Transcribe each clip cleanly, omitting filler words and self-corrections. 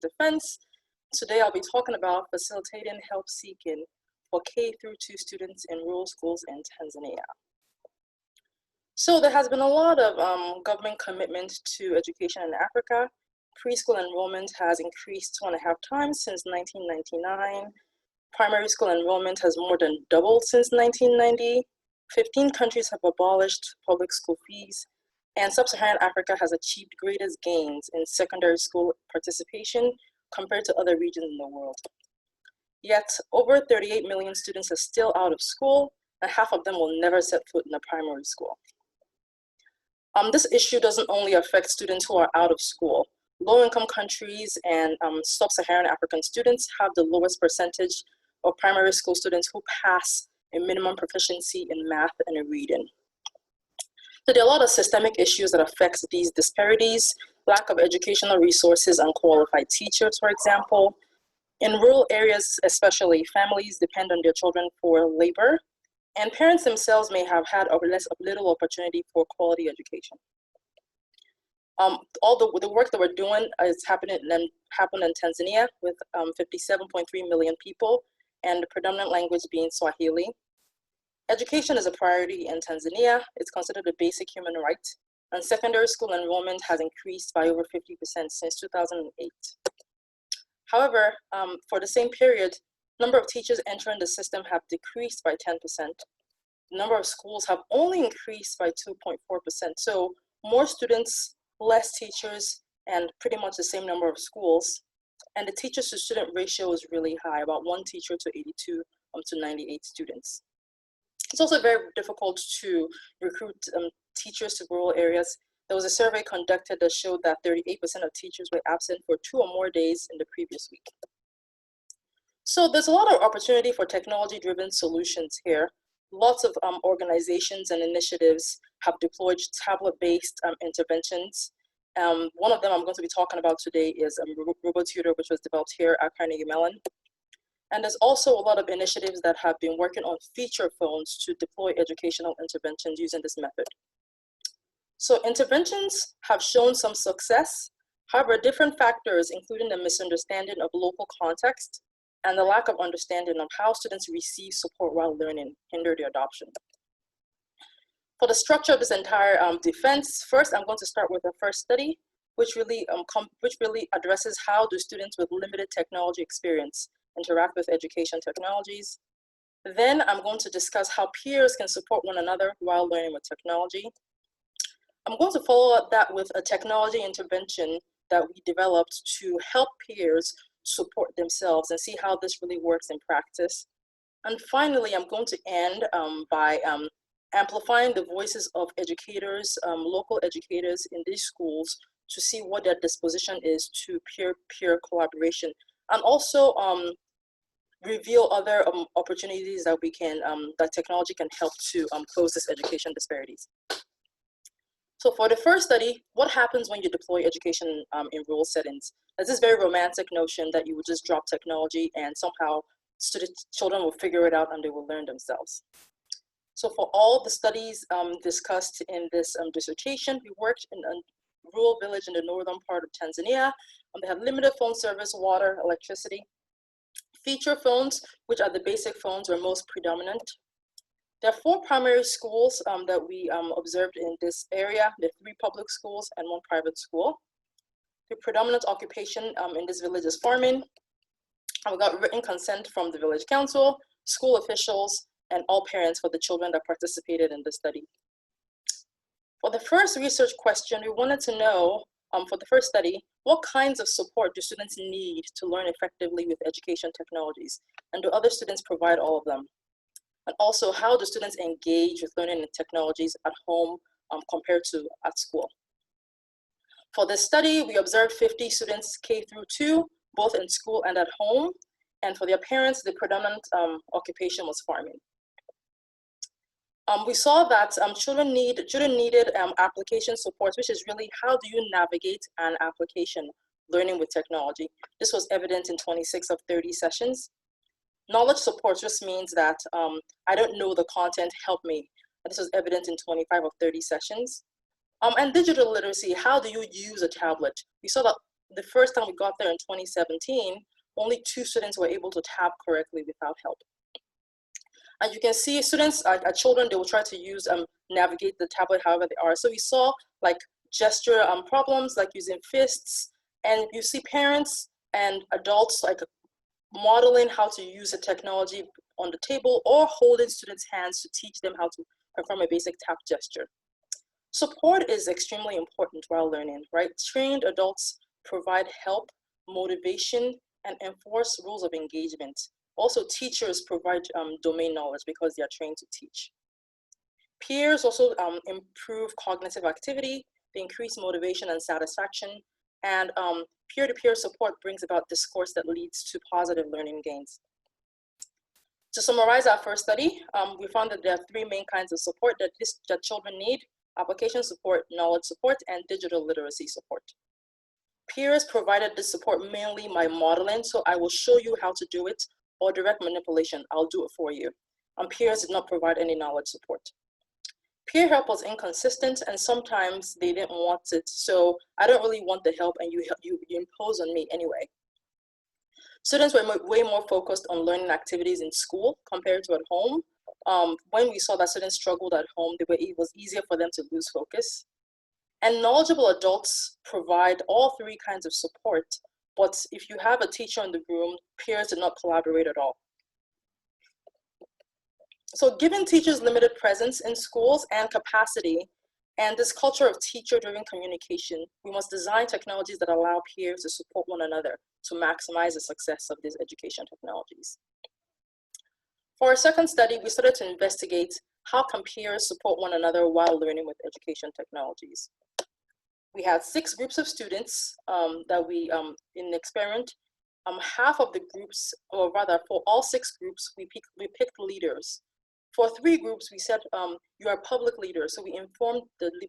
Defense. Today I'll be talking about facilitating help seeking for K-2 students in rural schools in Tanzania. So there has been a lot of government commitment to education in Africa. Preschool enrollment has increased 2.5 times since 1999. Primary school enrollment has more than doubled since 1990. 15 countries have abolished public school fees, and Sub-Saharan Africa has achieved greatest gains in secondary school participation compared to other regions in the world. Yet, over 38 million students are still out of school, and half of them will never set foot in a primary school. This issue doesn't only affect students who are out of school. Low-income countries and Sub-Saharan African students have the lowest percentage of primary school students who pass a minimum proficiency in math and in reading. So there are a lot of systemic issues that affect these disparities: lack of educational resources and qualified teachers, for example. In rural areas especially, families depend on their children for labor, and parents themselves may have had little opportunity for quality education. All the work that we're doing is happened in Tanzania with 57.3 million people, and the predominant language being Swahili. Education is a priority in Tanzania. It's considered a basic human right, and secondary school enrollment has increased by over 50% since 2008. However, for the same period, number of teachers entering the system have decreased by 10%. The number of schools have only increased by 2.4%. So more students, less teachers, and pretty much the same number of schools. And the teachers to student ratio is really high, about 1 teacher to 82 to 98 students. It's also very difficult to recruit teachers to rural areas. There was a survey conducted that showed that 38% of teachers were absent for 2 or more days in the previous week. So there's a lot of opportunity for technology-driven solutions here. Lots of organizations and initiatives have deployed tablet-based interventions. One of them I'm going to be talking about today is RoboTutor, which was developed here at Carnegie Mellon. And there's also a lot of initiatives that have been working on feature phones to deploy educational interventions using this method. So interventions have shown some success. However, different factors, including the misunderstanding of local context and the lack of understanding of how students receive support while learning, hinder their adoption. For the structure of this entire defense, first I'm going to start with the first study, which really addresses how do students with limited technology experience interact with education technologies. Then I'm going to discuss how peers can support one another while learning with technology. I'm going to follow up that with a technology intervention that we developed to help peers support themselves and see how this really works in practice. And finally, I'm going to end by amplifying the voices of educators, local educators in these schools, to see what their disposition is to peer-peer collaboration, and also reveal other opportunities that we can, that technology can help to close this education disparities. So for the first study, what happens when you deploy education in rural settings? There's this very romantic notion that you would just drop technology and somehow children will figure it out and they will learn themselves. So for all the studies discussed in this dissertation, we worked in a rural village in the northern part of Tanzania. They have limited phone service, water, electricity. Feature phones, which are the basic phones, were most predominant. There are 4 primary schools that we observed in this area. There are 3 public schools and 1 private school. The predominant occupation in this village is farming. And we got written consent from the village council, school officials, and all parents for the children that participated in the study. For the first research question, we wanted to know, for the first study, what kinds of support do students need to learn effectively with education technologies? And do other students provide all of them? And also, how do students engage with learning and technologies at home compared to at school? For this study, we observed 50 students K-2, both in school and at home. And for their parents, the predominant occupation was farming. We saw that children needed application supports, which is really how do you navigate an application learning with technology. This was evident in 26 of 30 sessions. Knowledge support just means that I don't know the content, help me. And this was evident in 25 of 30 sessions. And digital literacy, how do you use a tablet? We saw that the first time we got there in 2017, only 2 students were able to tap correctly without help. And you can see students, children, they will try to use, navigate the tablet however they are. So we saw like gesture problems, like using fists, and you see parents and adults like modeling how to use the technology on the table or holding students' hands to teach them how to perform a basic tap gesture. Support is extremely important while learning, right? Trained adults provide help, motivation, and enforce rules of engagement. Also, teachers provide domain knowledge because they are trained to teach. Peers also improve cognitive activity, they increase motivation and satisfaction, and peer-to-peer support brings about discourse that leads to positive learning gains. To summarize our first study, we found that there are 3 main kinds of support that children need: application support, knowledge support, and digital literacy support. Peers provided this support mainly by modeling, so I will show you how to do it, or direct manipulation, I'll do it for you. Peers did not provide any knowledge support. Peer help was inconsistent, and sometimes they didn't want it, so I don't really want the help, and you impose on me anyway. Students were way more focused on learning activities in school compared to at home. When we saw that students struggled at home, it was easier for them to lose focus. And knowledgeable adults provide all 3 kinds of support, but if you have a teacher in the room, peers did not collaborate at all. So given teachers' limited presence in schools and capacity, and this culture of teacher-driven communication, we must design technologies that allow peers to support one another to maximize the success of these education technologies. For our second study, we started to investigate how can peers support one another while learning with education technologies. We had 6 groups of students that we, in the experiment, half of the groups, or rather for all 6 groups, we picked leaders. For 3 groups, we said, you are public leaders. So we informed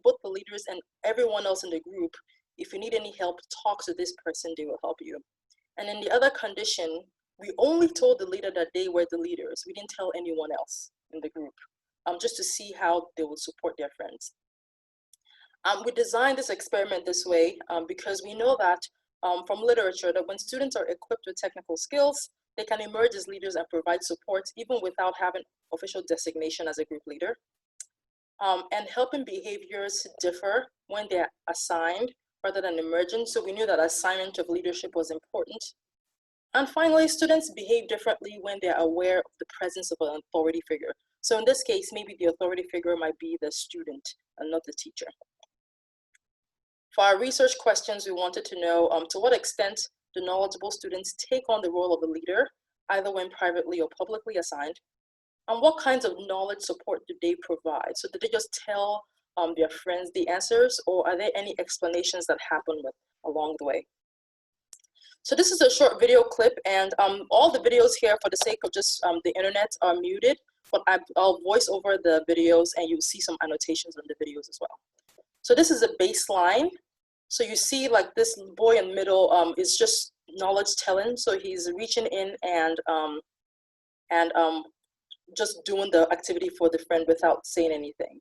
both the leaders and everyone else in the group, if you need any help, talk to this person, they will help you. And in the other condition, we only told the leader that they were the leaders. We didn't tell anyone else in the group, just to see how they would support their friends. We designed this experiment this way because we know that from literature that when students are equipped with technical skills, they can emerge as leaders and provide support even without having official designation as a group leader. And helping behaviors differ when they're assigned rather than emergent. So we knew that assignment of leadership was important. And finally, students behave differently when they're aware of the presence of an authority figure. So in this case, maybe the authority figure might be the student and not the teacher. For our research questions, we wanted to know to what extent do knowledgeable students take on the role of a leader, either when privately or publicly assigned, and what kinds of knowledge support do they provide? So did they just tell their friends the answers, or are there any explanations that happen along the way? So this is a short video clip, and all the videos here, for the sake of just the internet, are muted, but I'll voice over the videos and you'll see some annotations on the videos as well. So this is a baseline. So you see like this boy in the middle is just knowledge telling. So he's reaching in and just doing the activity for the friend without saying anything.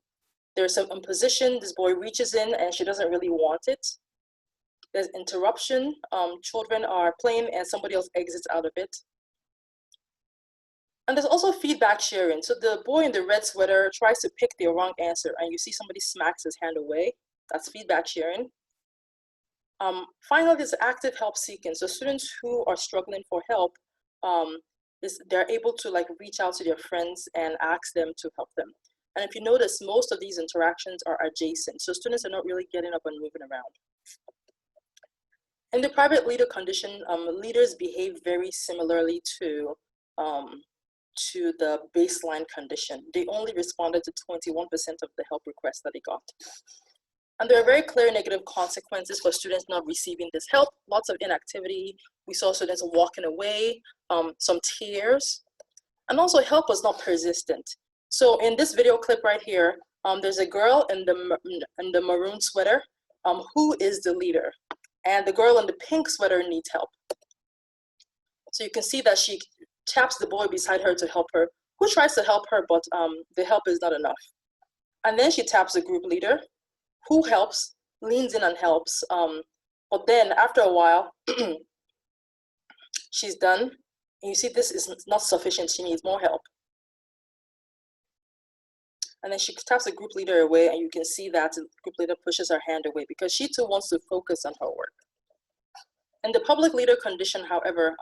There's some imposition. This boy reaches in and she doesn't really want it. There's interruption. Children are playing and somebody else exits out of it. And there's also feedback sharing. So the boy in the red sweater tries to pick the wrong answer and you see somebody smacks his hand away. That's feedback sharing. Finally, there's active help seeking. So students who are struggling for help, they're able to like reach out to their friends and ask them to help them. And if you notice, most of these interactions are adjacent. So students are not really getting up and moving around. In the private leader condition, leaders behave very similarly to the baseline condition. They only responded to 21% of the help requests that they got. And there are very clear negative consequences for students not receiving this help. Lots of inactivity. We saw students walking away, some tears, and also help was not persistent. So in this video clip right here, there's a girl in the maroon sweater who is the leader, and the girl in the pink sweater needs help. So you can see that she taps the boy beside her to help her, who tries to help her, but the help is not enough. And then she taps the group leader, who helps, leans in and helps, But then after a while, she's done. And you see this is not sufficient. She needs more help. And then she taps the group leader away, and you can see that the group leader pushes her hand away because she too wants to focus on her work. In the public leader condition, however,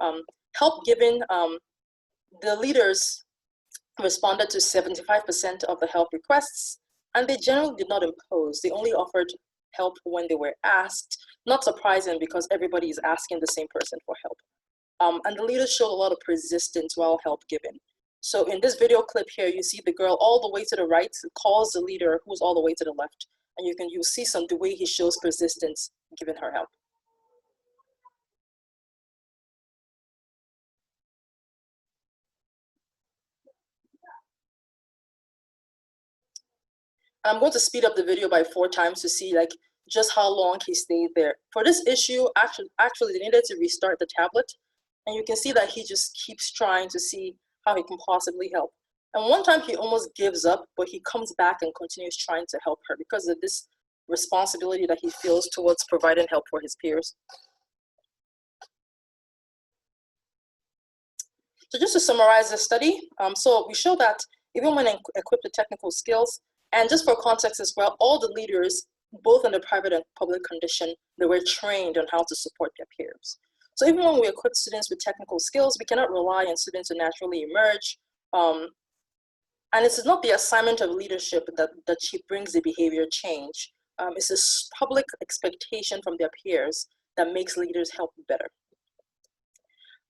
help given, the leaders responded to 75% of the help requests, and they generally did not impose. They only offered help when they were asked. Not surprising because everybody is asking the same person for help. And the leaders showed a lot of persistence while help given. So in this video clip here, you see the girl all the way to the right calls the leader who's all the way to the left. And you'll see the way he shows persistence given her help. I'm going to speed up the video by 4 times to see like just how long he stayed there. For this issue, actually they needed to restart the tablet. And you can see that he just keeps trying to see how he can possibly help. And one time he almost gives up, but he comes back and continues trying to help her because of this responsibility that he feels towards providing help for his peers. So just to summarize the study, so we show that even when equipped with technical skills, and just for context as well, all the leaders, both in the private and public condition, they were trained on how to support their peers. So even when we equip students with technical skills, we cannot rely on students to naturally emerge. And it's not the assignment of leadership that brings the behavior change. It's this public expectation from their peers that makes leaders help better.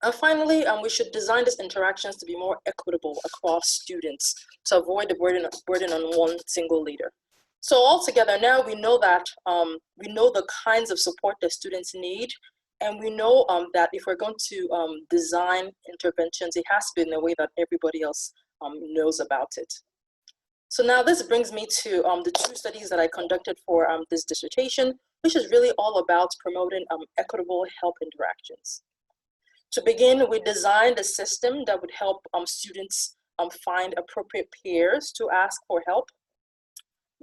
And finally, we should design these interactions to be more equitable across students to avoid the burden on one single leader. So altogether, now we know that we know the kinds of support that students need, and we know that if we're going to design interventions, it has to be in a way that everybody else knows about it. So now this brings me to the 2 studies that I conducted for this dissertation, which is really all about promoting equitable help interactions. To begin, we designed a system that would help students find appropriate peers to ask for help.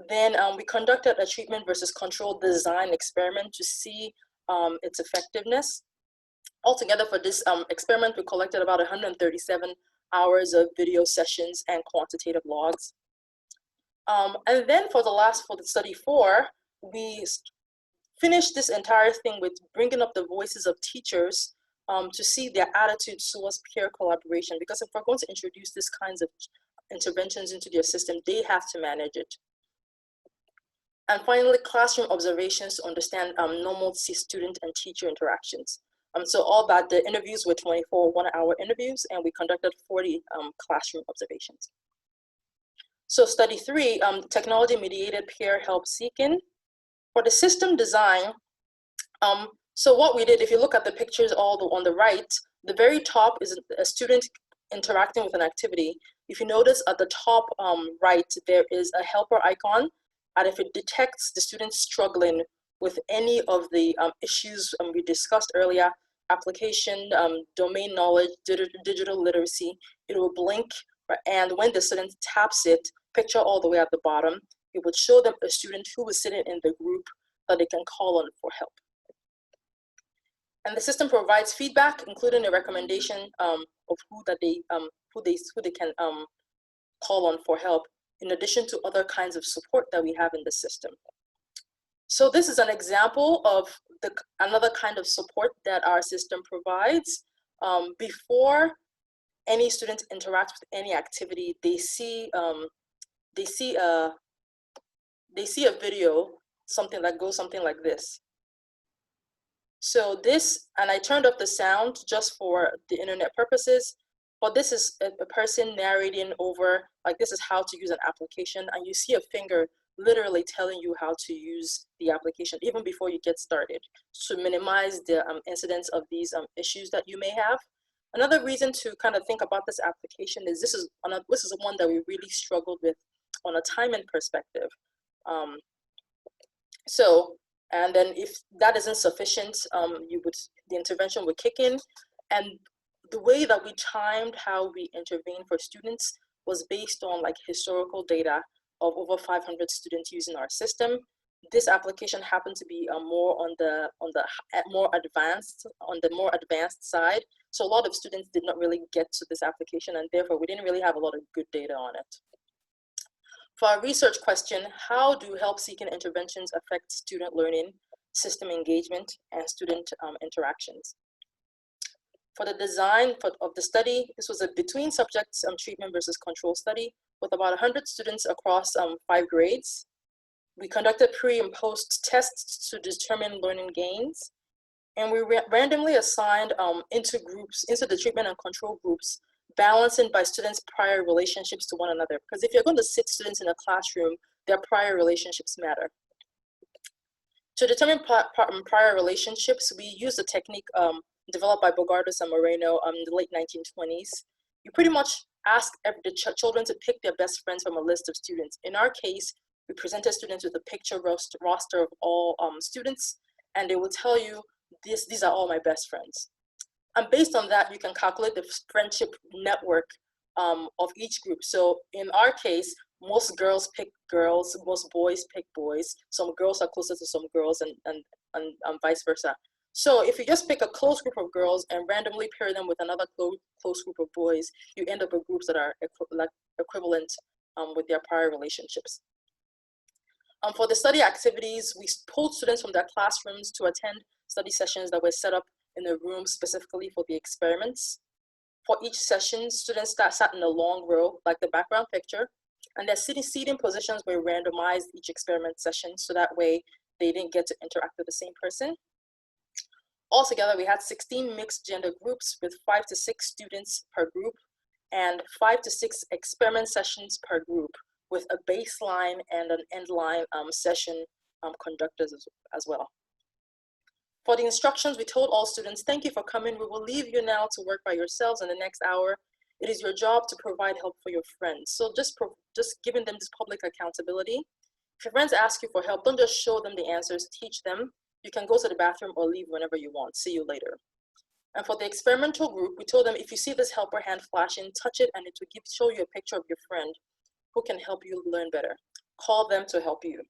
Then we conducted a treatment versus control design experiment to see its effectiveness. Altogether for this experiment, we collected about 137 hours of video sessions and quantitative logs. And then for the study 4, we finished this entire thing with bringing up the voices of teachers to see their attitudes towards peer collaboration, because if we're going to introduce these kinds of interventions into their system, they have to manage it. And finally, classroom observations to understand normal student and teacher interactions. So all that, the interviews were 24 one-hour interviews, and we conducted 40 classroom observations. So study 3, technology-mediated peer help seeking. For the system design, so what we did, if you look at the pictures on the right, the very top is a student interacting with an activity. If you notice at the top right, there is a helper icon, and if it detects the student struggling with any of the issues we discussed earlier, application, domain knowledge, digital literacy, it will blink, and when the student taps it, picture all the way at the bottom, it would show them a student who is sitting in the group that they can call on for help. And the system provides feedback, including a recommendation of who they can call on for help, in addition to other kinds of support that we have in the system. So this is an example of another kind of support that our system provides. Before any student interacts with any activity, they see a video, something that goes something like this. So this, and I turned off the sound just for the internet purposes, but this is a person narrating over, like, this is how to use an application, and you see a finger literally telling you how to use the application even before you get started, to minimize the incidence of these issues that you may have. Another reason to kind of think about this application is this is one that we really struggled with on a timing perspective. And then if that isn't sufficient, the intervention would kick in. And the way that we timed how we intervene for students was based on like historical data of over 500 students using our system. This application happened to be more on the more advanced side. So a lot of students did not really get to this application, and therefore we didn't really have a lot of good data on it. For our research question, how do help-seeking interventions affect student learning, system engagement, and student interactions? For the design of the study, this was a between subjects treatment versus control study with about 100 students across 5 grades. We conducted pre and post tests to determine learning gains, and we randomly assigned into the treatment and control groups, balancing by students' prior relationships to one another. Because if you're going to sit students in a classroom, their prior relationships matter. To determine prior relationships, we used a technique developed by Bogardos and Moreno in the late 1920s. You pretty much ask the children to pick their best friends from a list of students. In our case, we presented students with a picture roster of all students, and they will tell you, these are all my best friends. And based on that, you can calculate the friendship network of each group. So in our case, most girls pick girls, most boys pick boys. Some girls are closer to some girls and vice versa. So if you just pick a close group of girls and randomly pair them with another close group of boys, you end up with groups that are equivalent with their prior relationships. For the study activities, we pulled students from their classrooms to attend study sessions that were set up in a room specifically for the experiments. For each session, students sat in a long row, like the background picture, and their seating positions were randomized each experiment session, so that way they didn't get to interact with the same person. Altogether, we had 16 mixed gender groups with 5 to 6 students per group and 5 to 6 experiment sessions per group, with a baseline and an endline session conducted as well. For the instructions, we told all students, thank you for coming. We will leave you now to work by yourselves in the next hour. It is your job to provide help for your friends. So just giving them this public accountability. If your friends ask you for help, don't just show them the answers, teach them. You can go to the bathroom or leave whenever you want. See you later. And for the experimental group, we told them, if you see this helper hand flashing, touch it and it will show you a picture of your friend who can help you learn better. Call them to help you.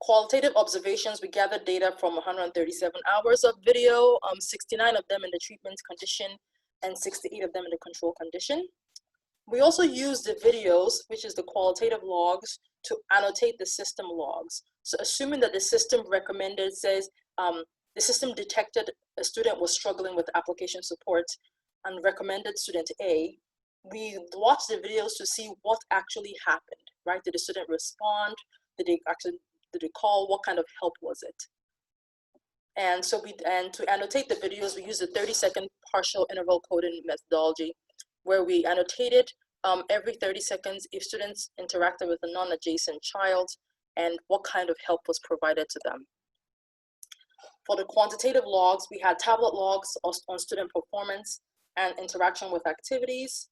Qualitative observations, we gathered data from 137 hours of video, 69 of them in the treatment condition and 68 of them in the control condition. We also used the videos, which is the qualitative logs, to annotate the system logs. So assuming that the system recommended says, the system detected a student was struggling with application support and recommended student A, we watched the videos to see what actually happened, right? Did the student respond? Did they call? What kind of help was it? And so to annotate the videos, we used a 30-second partial interval coding methodology, where we annotated every 30 seconds if students interacted with a non-adjacent child and what kind of help was provided to them. For the quantitative logs, we had tablet logs on student performance and interaction with activities.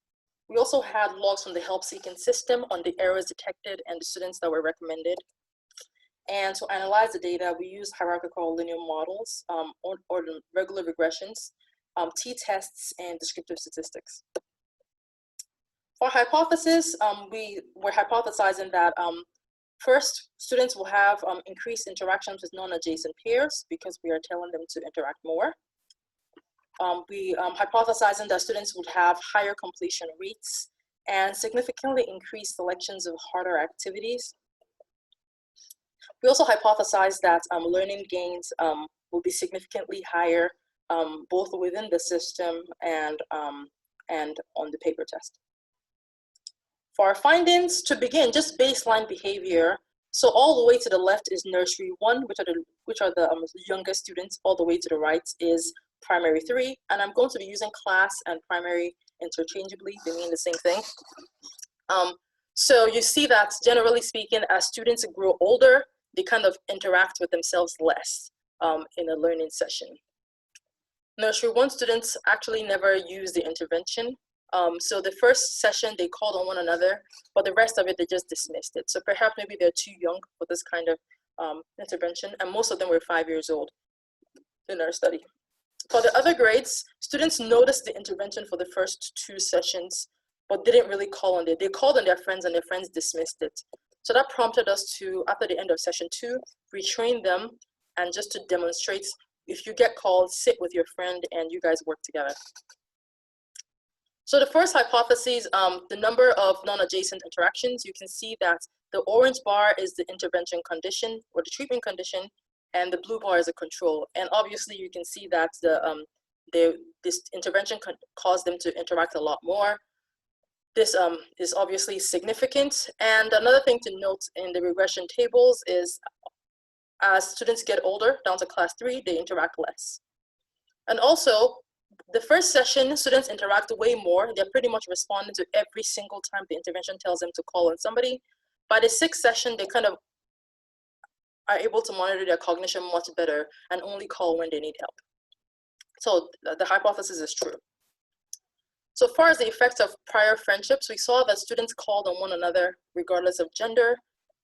We also had logs from the help-seeking system on the errors detected and the students that were recommended. And to analyze the data, we used hierarchical linear models or regular regressions, t-tests, and descriptive statistics. For hypothesis, we were hypothesizing that first, students will have increased interactions with non-adjacent peers because we are telling them to interact more. We hypothesizing that students would have higher completion rates and significantly increased selections of harder activities. We also hypothesized that learning gains will be significantly higher both within the system and on the paper test. For our findings, to begin, just baseline behavior. So all the way to the left is nursery 1, which are the youngest students. All the way to the right is primary 3, and I'm going to be using class and primary interchangeably. They mean the same thing. So you see that generally speaking, as students grow older, they kind of interact with themselves less in a learning session. Nursery 1 students actually never use the intervention. So the first session they called on one another, but the rest of it they just dismissed it. So perhaps maybe they're too young for this kind of intervention, and most of them were 5 years old in our study. For the other grades, students noticed the intervention for the first 2 sessions, but didn't really call on it. They called on their friends and their friends dismissed it. So that prompted us to, after the end of session 2, retrain them and just to demonstrate, if you get called, sit with your friend and you guys work together. So the first hypothesis, the number of non-adjacent interactions, you can see that the orange bar is the intervention condition or the treatment condition, and the blue bar is a control. And obviously you can see that this intervention caused them to interact a lot more. This is obviously significant. And another thing to note in the regression tables is as students get older, down to class 3, they interact less. And also, the first session, students interact way more. They're pretty much responding to every single time the intervention tells them to call on somebody. By the 6th session, they kind of are able to monitor their cognition much better and only call when they need help. So the hypothesis is true. So far as the effects of prior friendships, we saw that students called on one another regardless of gender.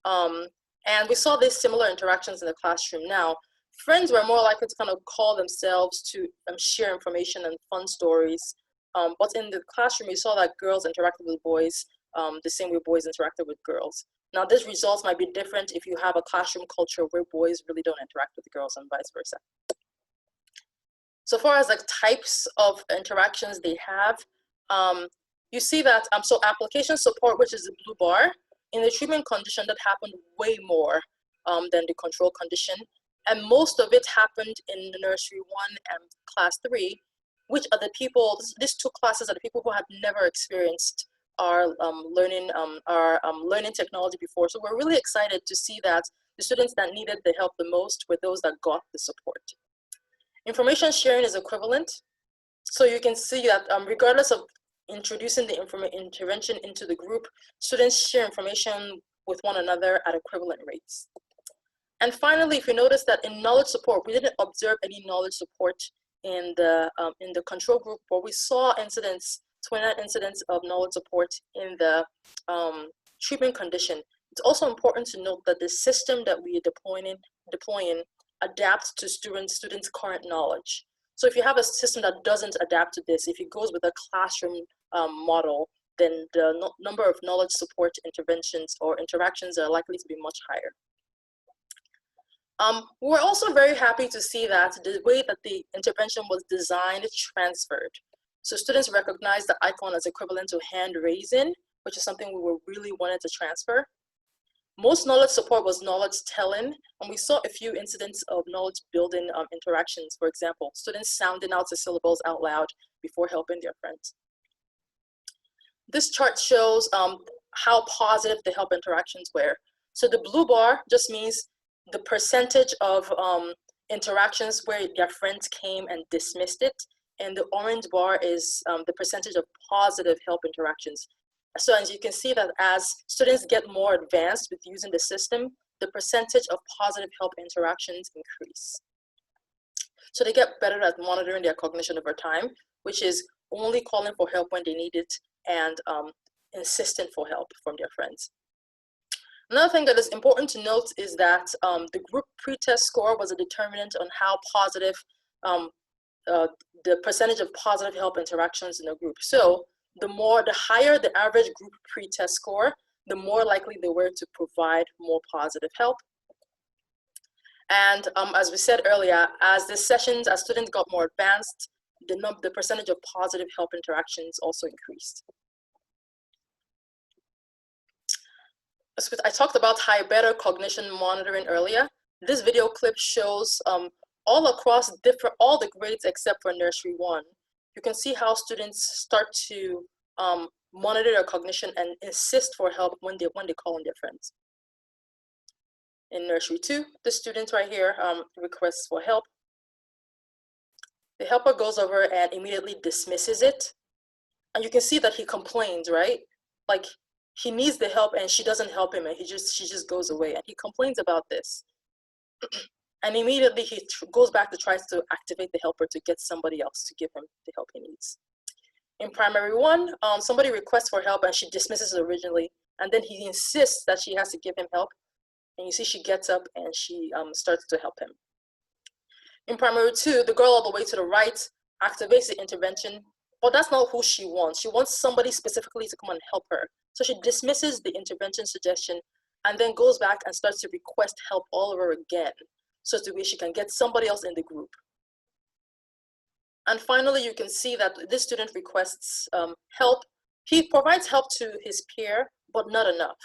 And we saw these similar interactions in the classroom. Now, friends were more likely to kind of call themselves to share information and fun stories. But in the classroom, we saw that girls interacted with boys the same way boys interacted with girls. Now, these results might be different if you have a classroom culture where boys really don't interact with girls and vice versa. So far as like types of interactions they have, you see that, so application support, which is the blue bar, in the treatment condition that happened way more than the control condition. And most of it happened in the nursery 1 and class 3, which are the people, these 2 classes are the people who had never experienced our learning technology before. So we're really excited to see that the students that needed the help the most were those that got the support. Information sharing is equivalent. So you can see that regardless of introducing the intervention into the group, students share information with one another at equivalent rates. And finally, if you notice that in knowledge support, we didn't observe any knowledge support in the control group, but we saw incidents, 29 incidents of knowledge support in the treatment condition. It's also important to note that the system that we are deploying adapts to students' current knowledge. So if you have a system that doesn't adapt to this, if it goes with a classroom model, then the number of knowledge support interventions or interactions are likely to be much higher. We're also very happy to see that the way that the intervention was designed transferred. So students recognize the icon as equivalent to hand raising, which is something we were really wanted to transfer. Most knowledge support was knowledge telling, and we saw a few incidents of knowledge building interactions. For example, students sounding out the syllables out loud before helping their friends. This chart shows how positive the help interactions were. So the blue bar just means the percentage of interactions where their friends came and dismissed it, and the orange bar is the percentage of positive help interactions. So as you can see that as students get more advanced with using the system, the percentage of positive help interactions increase. So they get better at monitoring their cognition over time, which is only calling for help when they need it and insistent for help from their friends. Another thing that is important to note is that the group pretest score was a determinant on how positive, the percentage of positive help interactions in the group. So the higher the average group pretest score, the more likely they were to provide more positive help. And as we said earlier, as students got more advanced, the percentage of positive help interactions also increased. I talked about better cognition monitoring earlier. This video clip shows all across all the grades except for nursery 1. You can see how students start to monitor their cognition and insist for help when they call on their friends. In nursery 2, the student right here requests for help. The helper goes over and immediately dismisses it. And you can see that he complains, right? Like he needs the help and she doesn't help him and she just goes away. And he complains about this. And immediately he goes back to try to activate the helper to get somebody else to give him the help he needs. In primary 1, somebody requests for help and she dismisses it originally. And then he insists that she has to give him help. And you see she gets up and she starts to help him. In primary 2, the girl all the way to the right activates the intervention, but that's not who she wants. She wants somebody specifically to come and help her. So she dismisses the intervention suggestion and then goes back and starts to request help all over again, so that she can get somebody else in the group. And finally, you can see that this student requests help. He provides help to his peer, but not enough.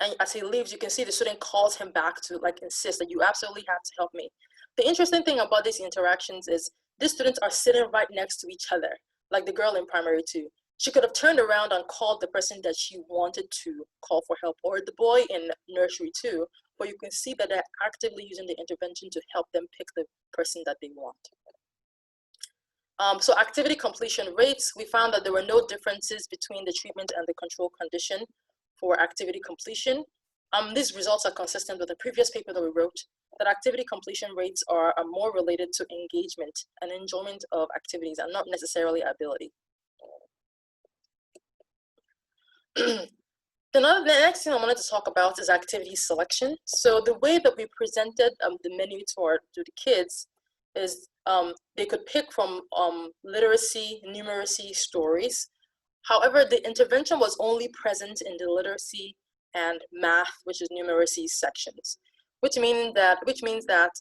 And as he leaves, you can see the student calls him back to like insist that you absolutely have to help me. The interesting thing about these interactions is these students are sitting right next to each other, like the girl in primary 2. She could have turned around and called the person that she wanted to call for help, or the boy in nursery 2, but you can see that they're actively using the intervention to help them pick the person that they want. So activity completion rates, we found that there were no differences between the treatment and the control condition for activity completion. These results are consistent with the previous paper that we wrote, that activity completion rates are more related to engagement and enjoyment of activities and not necessarily ability. The next thing I wanted to talk about is activity selection. So the way that we presented the menu to the kids is they could pick from literacy, numeracy, stories. However, the intervention was only present in the literacy and math, which is numeracy sections, which means that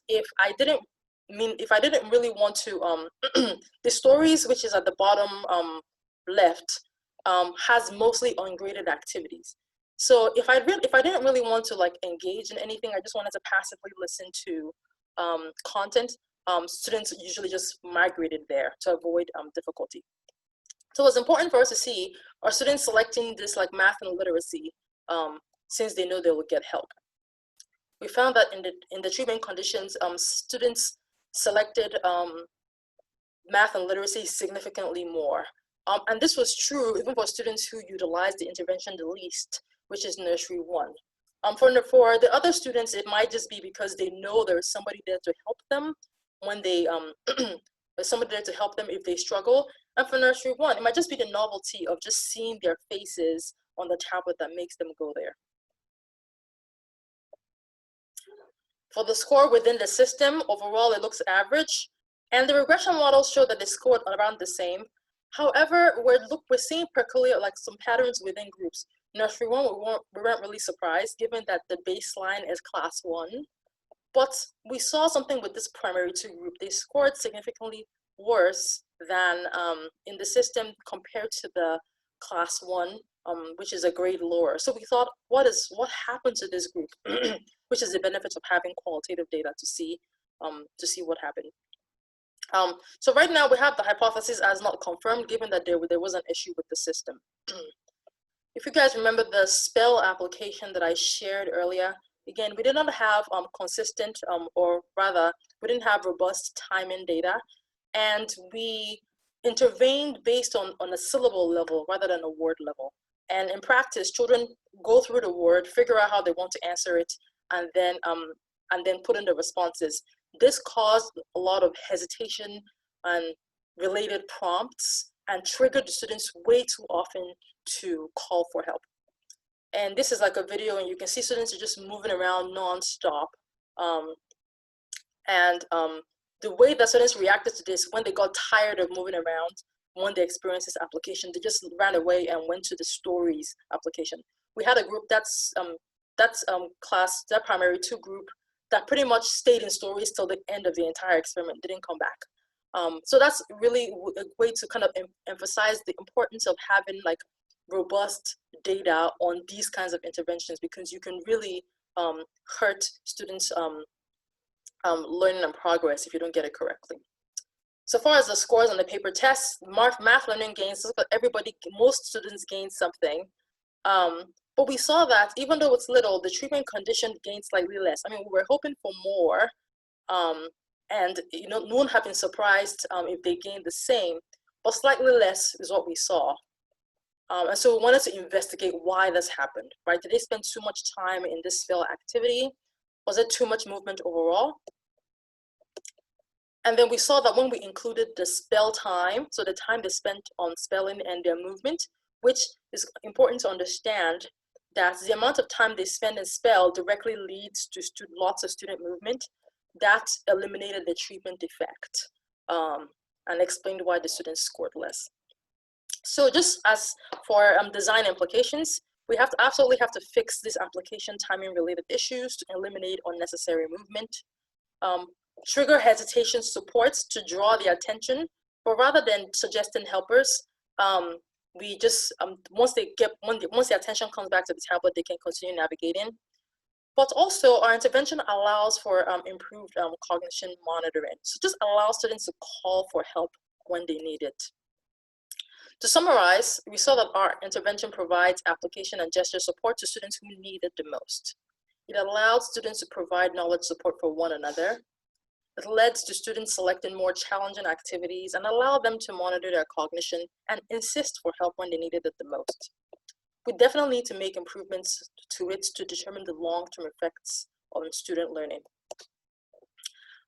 if I didn't really want to the stories, which is at the bottom left, has mostly ungraded activities. So if I didn't really want to like engage in anything, I just wanted to passively listen to content, students usually just migrated there to avoid difficulty. So it's important for us to see, are students selecting this like math and literacy since they know they will get help? We found that in the treatment conditions, students selected math and literacy significantly more. And this was true even for students who utilized the intervention the least, which is nursery 1. For the other students, it might just be because they know there's somebody there to help them when they, there's somebody there to help them if they struggle. And for nursery 1, it might just be the novelty of just seeing their faces on the tablet that makes them go there. For the score within the system, overall it looks average. And the regression models show that they scored around the same. However, we're seeing percolate like some patterns within groups. Nursery 1, we weren't really surprised given that the baseline is class 1. But we saw something with this primary 2 group. They scored significantly worse than in the system compared to the class 1, which is a grade lower. So we thought, what happened to this group, which is the benefit of having qualitative data to see what happened. So right now we have the hypothesis as not confirmed, given that there was an issue with the system. If you guys remember the spell application that I shared earlier, again, we did not have consistent, or rather, we didn't have robust timing data, and we intervened based on a syllable level rather than a word level. And in practice, children go through the word, figure out how they want to answer it, and then put in the responses. This caused a lot of hesitation and related prompts and triggered the students way too often to call for help. And this is like a video, and you can see students are just moving around nonstop. The way that students reacted to this, when they got tired of moving around, when they experienced this application, they just ran away and went to the stories application. We had a group that primary 2 group that pretty much stayed in stories till the end of the entire experiment, didn't come back. So that's really a way to kind of emphasize the importance of having like robust data on these kinds of interventions, because you can really hurt students' learning and progress if you don't get it correctly. So far as the scores on the paper tests, math learning gains, most students gain something. But we saw that even though it's little, the treatment condition gained slightly less. I mean, we were hoping for more, and no one had been surprised if they gained the same, but slightly less is what we saw. And so we wanted to investigate why this happened, right? Did they spend too much time in this spell activity? Was it too much movement overall? And then we saw that when we included the spell time, so the time they spent on spelling and their movement, which is important to understand, that the amount of time they spend in spell directly leads to lots of student movement, that eliminated the treatment effect and explained why the students scored less. So just as for design implications, we absolutely have to fix these application timing related issues to eliminate unnecessary movement, trigger hesitation supports to draw the attention, but rather than suggesting helpers, we just once the attention comes back to the tablet, they can continue navigating. But also, our intervention allows for improved cognition monitoring. So just allow students to call for help when they need it. To summarize, we saw that our intervention provides application and gesture support to students who need it the most. It allowed students to provide knowledge support for one another. It led to students selecting more challenging activities and allowed them to monitor their cognition and insist for help when they needed it the most. We definitely need to make improvements to it to determine the long-term effects on student learning.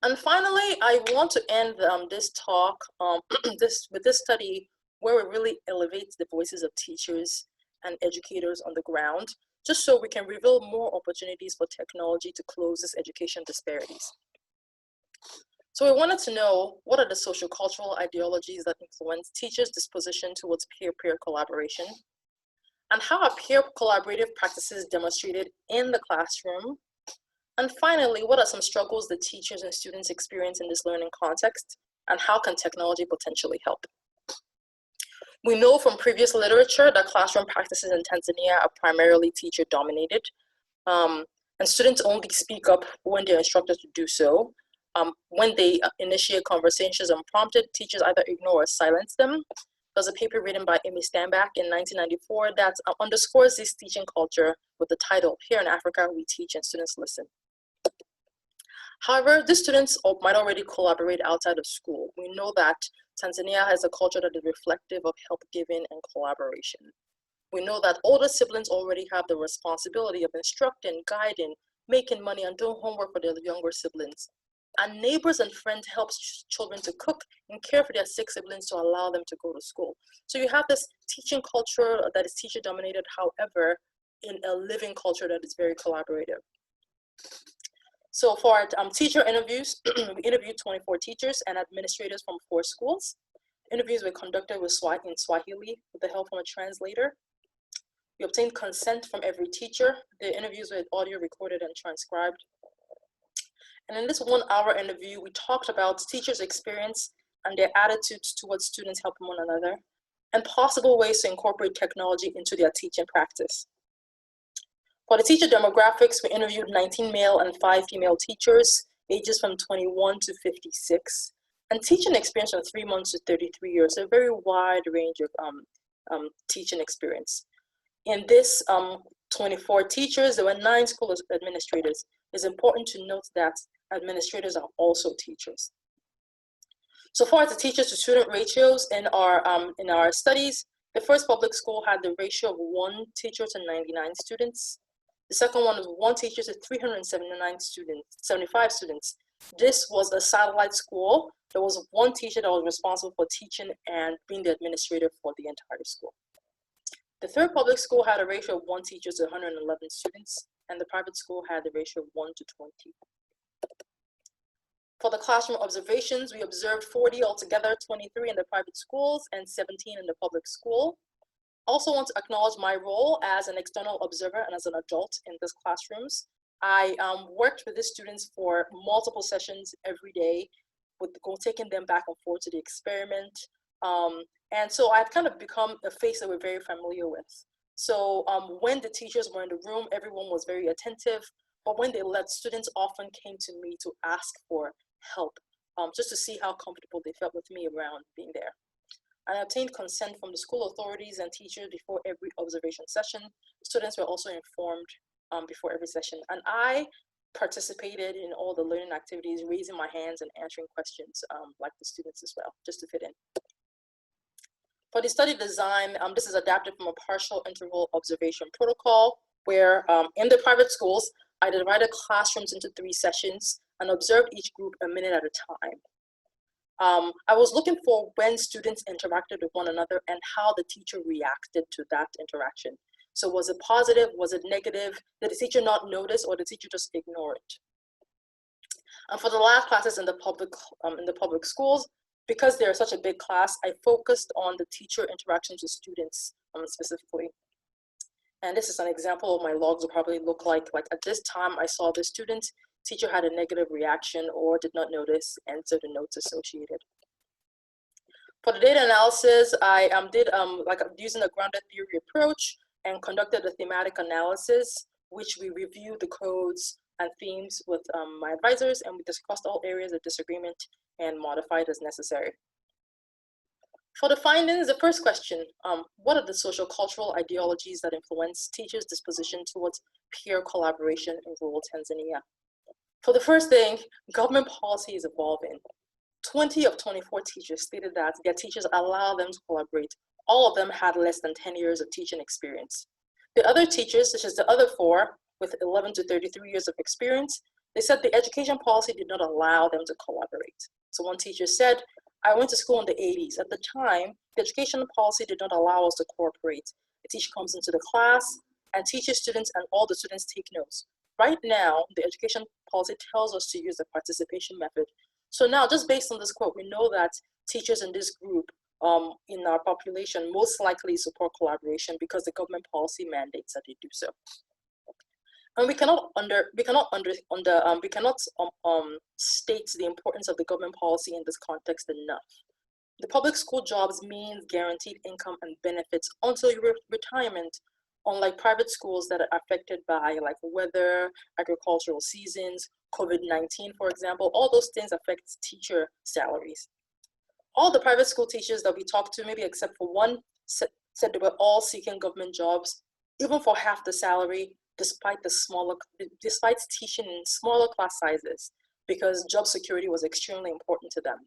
And finally, I want to end this talk with this study where we really elevate the voices of teachers and educators on the ground, just so we can reveal more opportunities for technology to close these education disparities. So we wanted to know, what are the sociocultural ideologies that influence teachers' disposition towards peer-peer collaboration? And how are peer collaborative practices demonstrated in the classroom? And finally, what are some struggles that teachers and students experience in this learning context? And how can technology potentially help? We know from previous literature that classroom practices in Tanzania are primarily teacher-dominated, and students only speak up when they're instructed to do so. When they initiate conversations unprompted, teachers either ignore or silence them. There's a paper written by Amy Stambach in 1994 that underscores this teaching culture with the title, "Here in Africa, We Teach and Students Listen." However, these students might already collaborate outside of school. We know that Tanzania has a culture that is reflective of help giving and collaboration. We know that older siblings already have the responsibility of instructing, guiding, making money, and doing homework for their younger siblings. And neighbors and friends help children to cook and care for their sick siblings to allow them to go to school. So you have this teaching culture that is teacher dominated, however, in a living culture that is very collaborative. So for our teacher interviews, we interviewed 24 teachers and administrators from 4 schools. Interviews were conducted in Swahili with the help from a translator. We obtained consent from every teacher. The interviews were audio recorded and transcribed. And in this 1-hour interview, we talked about teachers' experience and their attitudes towards students helping one another, and possible ways to incorporate technology into their teaching practice. For the teacher demographics, we interviewed 19 male and 5 female teachers, ages from 21 to 56, and teaching experience from 3 months to 33 years, a very wide range of teaching experience. In this 24 teachers, there were 9 school administrators. It's important to note that administrators are also teachers. So far as the teachers to student ratios in our studies, the first public school had the ratio of 1 teacher to 99 students. The second one was 1 teacher to 375 students. This was a satellite school. There was 1 teacher that was responsible for teaching and being the administrator for the entire school. The third public school had a ratio of 1 teacher to 111 students, and the private school had the ratio of 1 to 20. For the classroom observations, we observed 40 altogether, 23 in the private schools and 17 in the public school. Also want to acknowledge my role as an external observer and as an adult in these classrooms. I worked with the students for multiple sessions every day, taking them back and forth to the experiment. And so I've kind of become a face that we're very familiar with. So when the teachers were in the room, everyone was very attentive, but when they left, students often came to me to ask for help, just to see how comfortable they felt with me around being there. I obtained consent from the school authorities and teachers before every observation session. Students were also informed before every session. And I participated in all the learning activities, raising my hands and answering questions like the students as well, just to fit in. For the study design, this is adapted from a partial interval observation protocol where in the private schools, I divided classrooms into 3 sessions and observed each group a minute at a time. I was looking for when students interacted with one another and how the teacher reacted to that interaction. So was it positive? Was it negative? Did the teacher not notice, or did the teacher just ignore it? And for the lab classes in the public schools, because they're such a big class, I focused on the teacher interactions with students specifically. And this is an example of my logs will probably look like at this time I saw the student, teacher had a negative reaction or did not notice, and so the notes associated. For the data analysis, I did using a grounded theory approach and conducted a thematic analysis, which we reviewed the codes and themes with my advisors, and we discussed all areas of disagreement and modified as necessary. For the findings, the first question, what are the social cultural ideologies that influence teachers' disposition towards peer collaboration in rural Tanzania? For the first thing, government policy is evolving. 20 of 24 teachers stated that their teachers allow them to collaborate. All of them had less than 10 years of teaching experience. The other teachers, such as the other 4 with 11 to 33 years of experience, they said the education policy did not allow them to collaborate. So one teacher said, I went to school in the 80s. At the time, the education policy did not allow us to cooperate. The teacher comes into the class and teaches students, and all the students take notes. Right now, the education policy tells us to use the participation method. So now, just based on this quote, we know that teachers in this group in our population most likely support collaboration because the government policy mandates that they do so. And we cannot state the importance of the government policy in this context enough. The public school jobs means guaranteed income and benefits until your retirement, unlike private schools that are affected by like weather, agricultural seasons, COVID-19, for example. All those things affect teacher salaries. All the private school teachers that we talked to, maybe except for one, said they were all seeking government jobs, even for half the salary, despite teaching in smaller class sizes, because job security was extremely important to them.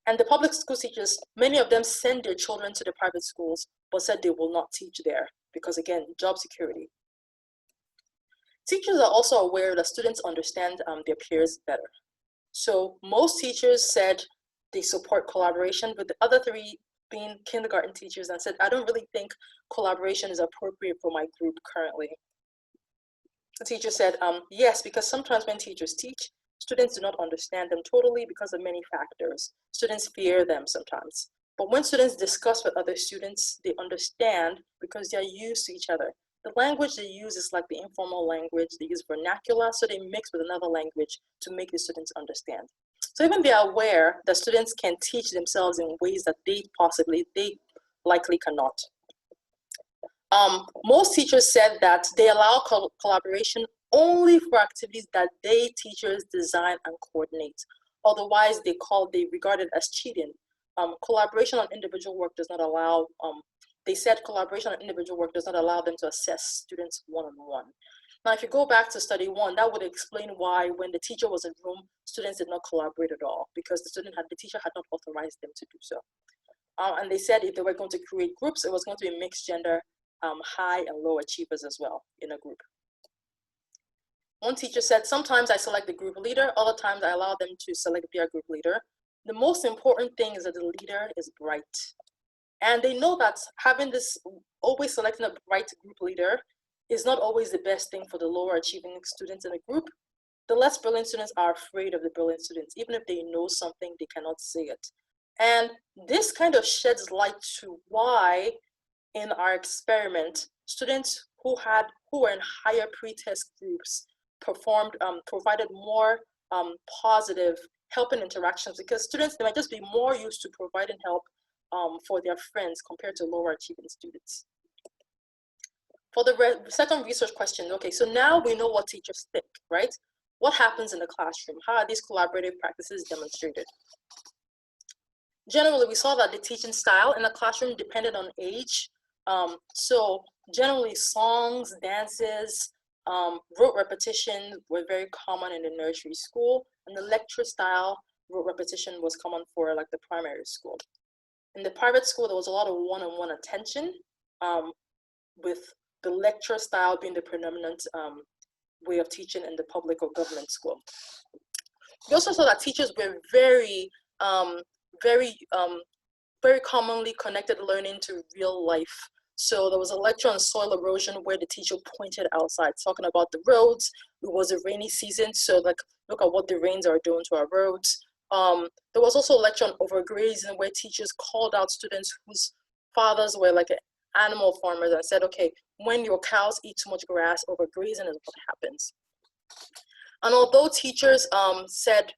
And the public school teachers, many of them send their children to the private schools, but said they will not teach there because, again, job security. Teachers are also aware that students understand their peers better. So most teachers said they support collaboration, but the other 3 being kindergarten teachers, and said, I don't really think collaboration is appropriate for my group currently. The teacher said, yes, because sometimes when teachers teach, students do not understand them totally because of many factors. Students fear them sometimes. But when students discuss with other students, they understand because they're used to each other. The language they use is like the informal language. They use vernacular, so they mix with another language to make the students understand. So even they are aware that students can teach themselves in ways that they likely cannot. Most teachers said that they allow collaboration only for activities that they, teachers, design and coordinate. Otherwise, they regard it as cheating. Collaboration on individual work does not allow, they said collaboration on individual work does not allow them to assess students one-on-one. Now, if you go back to study 1, that would explain why when the teacher was in room, students did not collaborate at all, because the teacher had not authorized them to do so. And they said if they were going to create groups, it was going to be mixed gender, high and low achievers as well in a group. One teacher said, sometimes I select the group leader, other times I allow them to select their group leader. The most important thing is that the leader is bright. And they know that always selecting a bright group leader is not always the best thing for the lower achieving students in a group. The less brilliant students are afraid of the brilliant students. Even if they know something, they cannot say it. And this kind of sheds light to why in our experiment, students who were in higher pretest groups provided more positive help and interactions, because students, they might just be more used to providing help for their friends compared to lower achieving students. For the second research question, okay, so now we know what teachers think, right? What happens in the classroom? How are these collaborative practices demonstrated? Generally, we saw that the teaching style in the classroom depended on age. So generally songs, dances, rote repetition were very common in the nursery school, and the lecture style rote repetition was common for like the primary school. In the private school, there was a lot of one-on-one attention, with the lecture style being the predominant way of teaching in the public or government school. We also saw that teachers were very commonly connected learning to real life. So there was a lecture on soil erosion where the teacher pointed outside, talking about the roads. It was a rainy season, so like look at what the rains are doing to our roads. There was also a lecture on overgrazing where teachers called out students whose fathers were like animal farmers and said, okay, when your cows eat too much grass, overgrazing is what happens. And although teachers said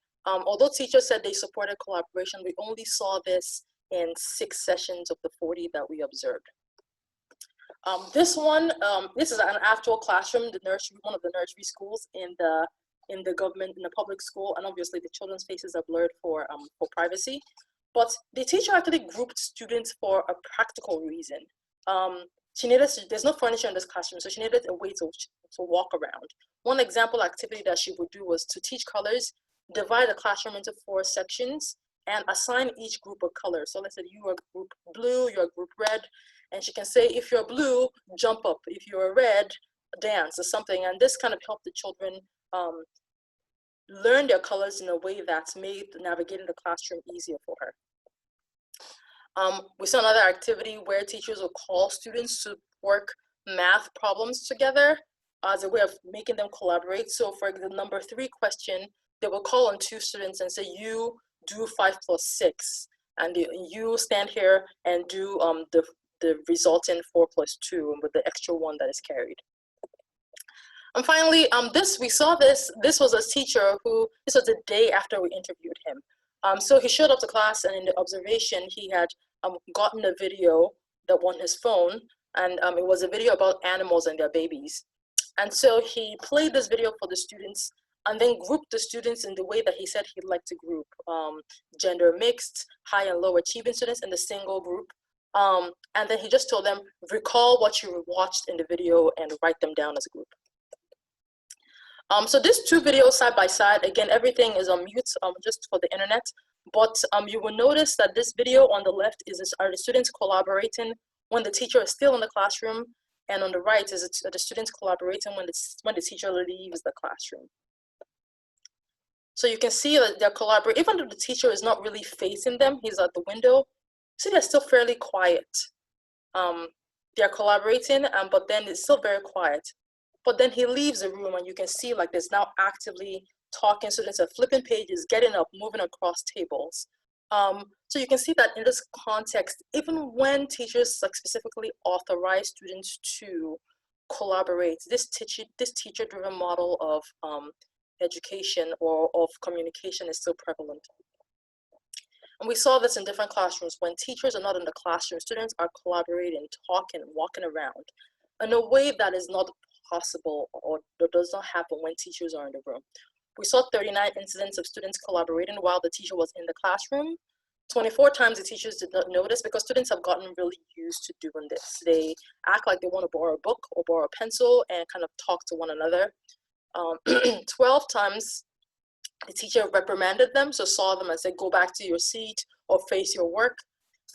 they supported collaboration, we only saw this in 6 sessions of the 40 that we observed. This is an actual classroom, the nursery, one of the nursery schools in the government, in the public school, and obviously the children's faces are blurred for privacy. But the teacher actually grouped students for a practical reason. There's no furniture in this classroom, so she needed a way to walk around. One example activity that she would do was to teach colors, divide the classroom into 4 sections, and assign each group a color. So let's say you are group blue, you're group red, and she can say, if you're blue, jump up. If you're red, dance or something. And this kind of helped the children learn their colors in a way that's made navigating the classroom easier for her. We saw another activity where teachers will call students to work math problems together as a way of making them collaborate. So for the number 3 question, they will call on 2 students and say, you do 5 plus 6. And you stand here and do the resultant 4 plus 2 with the extra 1 that is carried. And finally, this was a teacher this was the day after we interviewed him. So he showed up to class, and in the observation, he had gotten a video that on his phone, and it was a video about animals and their babies. And so he played this video for the students and then grouped the students in the way that he said he'd like to group, gender mixed, high and low achieving students in the single group. And then he just told them, recall what you watched in the video and write them down as a group. So these 2 videos side by side, again, everything is on mute just for the internet, but you will notice that this video on the left are the students collaborating when the teacher is still in the classroom, and on the right is the students collaborating when the teacher leaves the classroom. So you can see that they're collaborating, even though the teacher is not really facing them, he's at the window, see they're still fairly quiet. They're collaborating, but then it's still very quiet. But then he leaves the room, and you can see like there's now actively talking. Students are flipping pages, getting up, moving across tables. So you can see that in this context, even when teachers like specifically authorize students to collaborate, this teacher-driven model of education or of communication is still prevalent. And we saw this in different classrooms. When teachers are not in the classroom, students are collaborating, talking, walking around in a way that is not possible or that does not happen when teachers are in the room. We saw 39 incidents of students collaborating while the teacher was in the classroom. 24 times the teachers did not notice because students have gotten really used to doing this. They act like they want to borrow a book or borrow a pencil and kind of talk to one another. 12 times the teacher reprimanded them, so saw them and said, go back to your seat or face your work.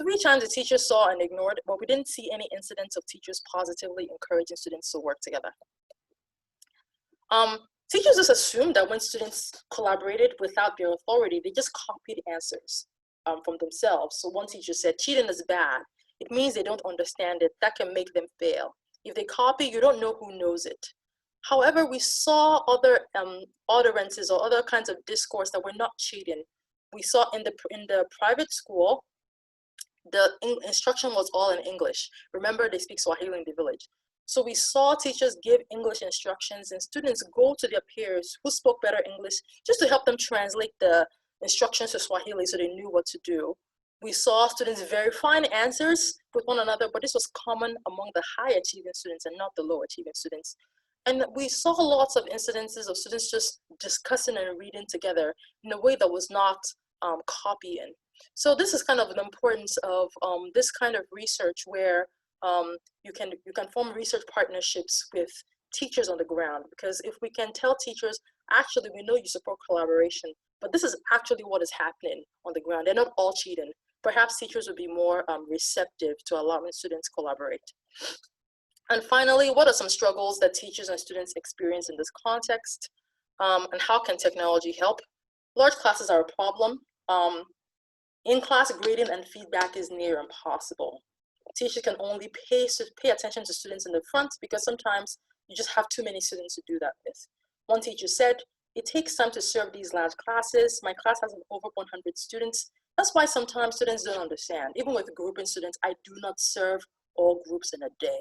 3 times the teacher saw and ignored, but we didn't see any incidents of teachers positively encouraging students to work together. Teachers just assumed that when students collaborated without their authority, they just copied answers from themselves. So one teacher said, cheating is bad. It means they don't understand it. That can make them fail. If they copy, you don't know who knows it. However, we saw other utterances or other kinds of discourse that were not cheating. We saw in the private school, the instruction was all in English. Remember, they speak Swahili in the village. So we saw teachers give English instructions and students go to their peers who spoke better English just to help them translate the instructions to Swahili so they knew what to do. We saw students verifying answers with one another, but this was common among the high achieving students and not the low achieving students. And we saw lots of incidences of students just discussing and reading together in a way that was not copying. So this is kind of the importance of this kind of research where you can form research partnerships with teachers on the ground, because if we can tell teachers, actually, we know you support collaboration, but this is actually what is happening on the ground. They're not all cheating. Perhaps teachers would be more receptive to allowing students collaborate. And finally, what are some struggles that teachers and students experience in this context? And how can technology help? Large classes are a problem. In-class grading and feedback is near impossible. Teachers can only pay attention to students in the front because sometimes you just have too many students to do that with. One teacher said, It takes time to serve these large classes. My class has over 100 students. That's why sometimes students don't understand. Even with grouping students, I do not serve all groups in a day.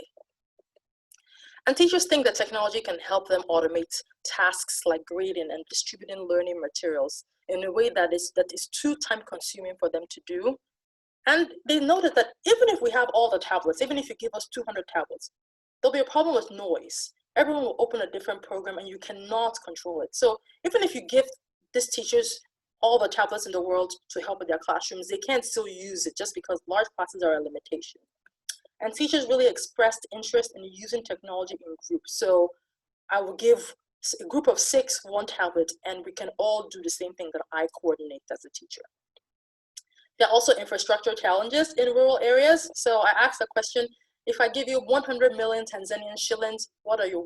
And teachers think that technology can help them automate tasks like grading and distributing learning materials in a way that is too time consuming for them to do. And they noted that even if we have all the tablets, even if you give us 200 tablets, there'll be a problem with noise. Everyone will open a different program and you cannot control it. So even if you give these teachers all the tablets in the world to help with their classrooms, they can't still use it just because large classes are a limitation. And teachers really expressed interest in using technology in groups. So I will give a group of 6 one tablet, and we can all do the same thing that I coordinate as a teacher. There are also infrastructure challenges in rural areas. So I asked the question, if I give you 100 million Tanzanian shillings,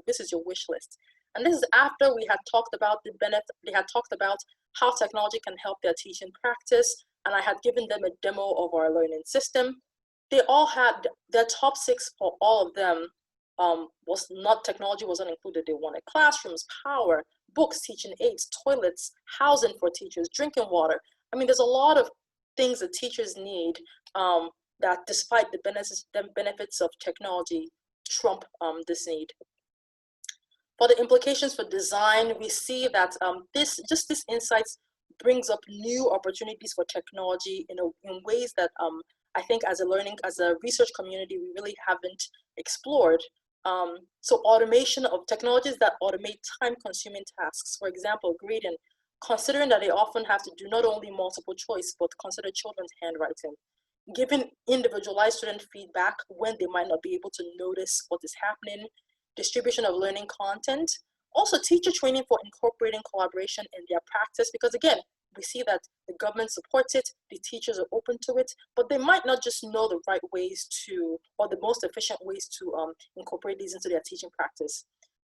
this is your wish list. And this is after we had talked about the benefit, they had talked about how technology can help their teaching practice, and I had given them a demo of our learning system. They all had their top 6 for all of them technology wasn't included. They wanted classrooms, power, books, teaching aids, toilets, housing for teachers, drinking water. I mean, there's a lot of things that teachers need that despite the benefits of technology trump this need. For the implications for design, we see that this insights brings up new opportunities for technology in ways that I think as a research community, we really haven't explored. So automation of technologies that automate time-consuming tasks, for example, grading, considering that they often have to do not only multiple choice, but consider children's handwriting, giving individualized student feedback when they might not be able to notice what is happening, distribution of learning content, also teacher training for incorporating collaboration in their practice, because again, we see that the government supports it, the teachers are open to it, but they might not just know the right ways to, or the most efficient ways to incorporate these into their teaching practice.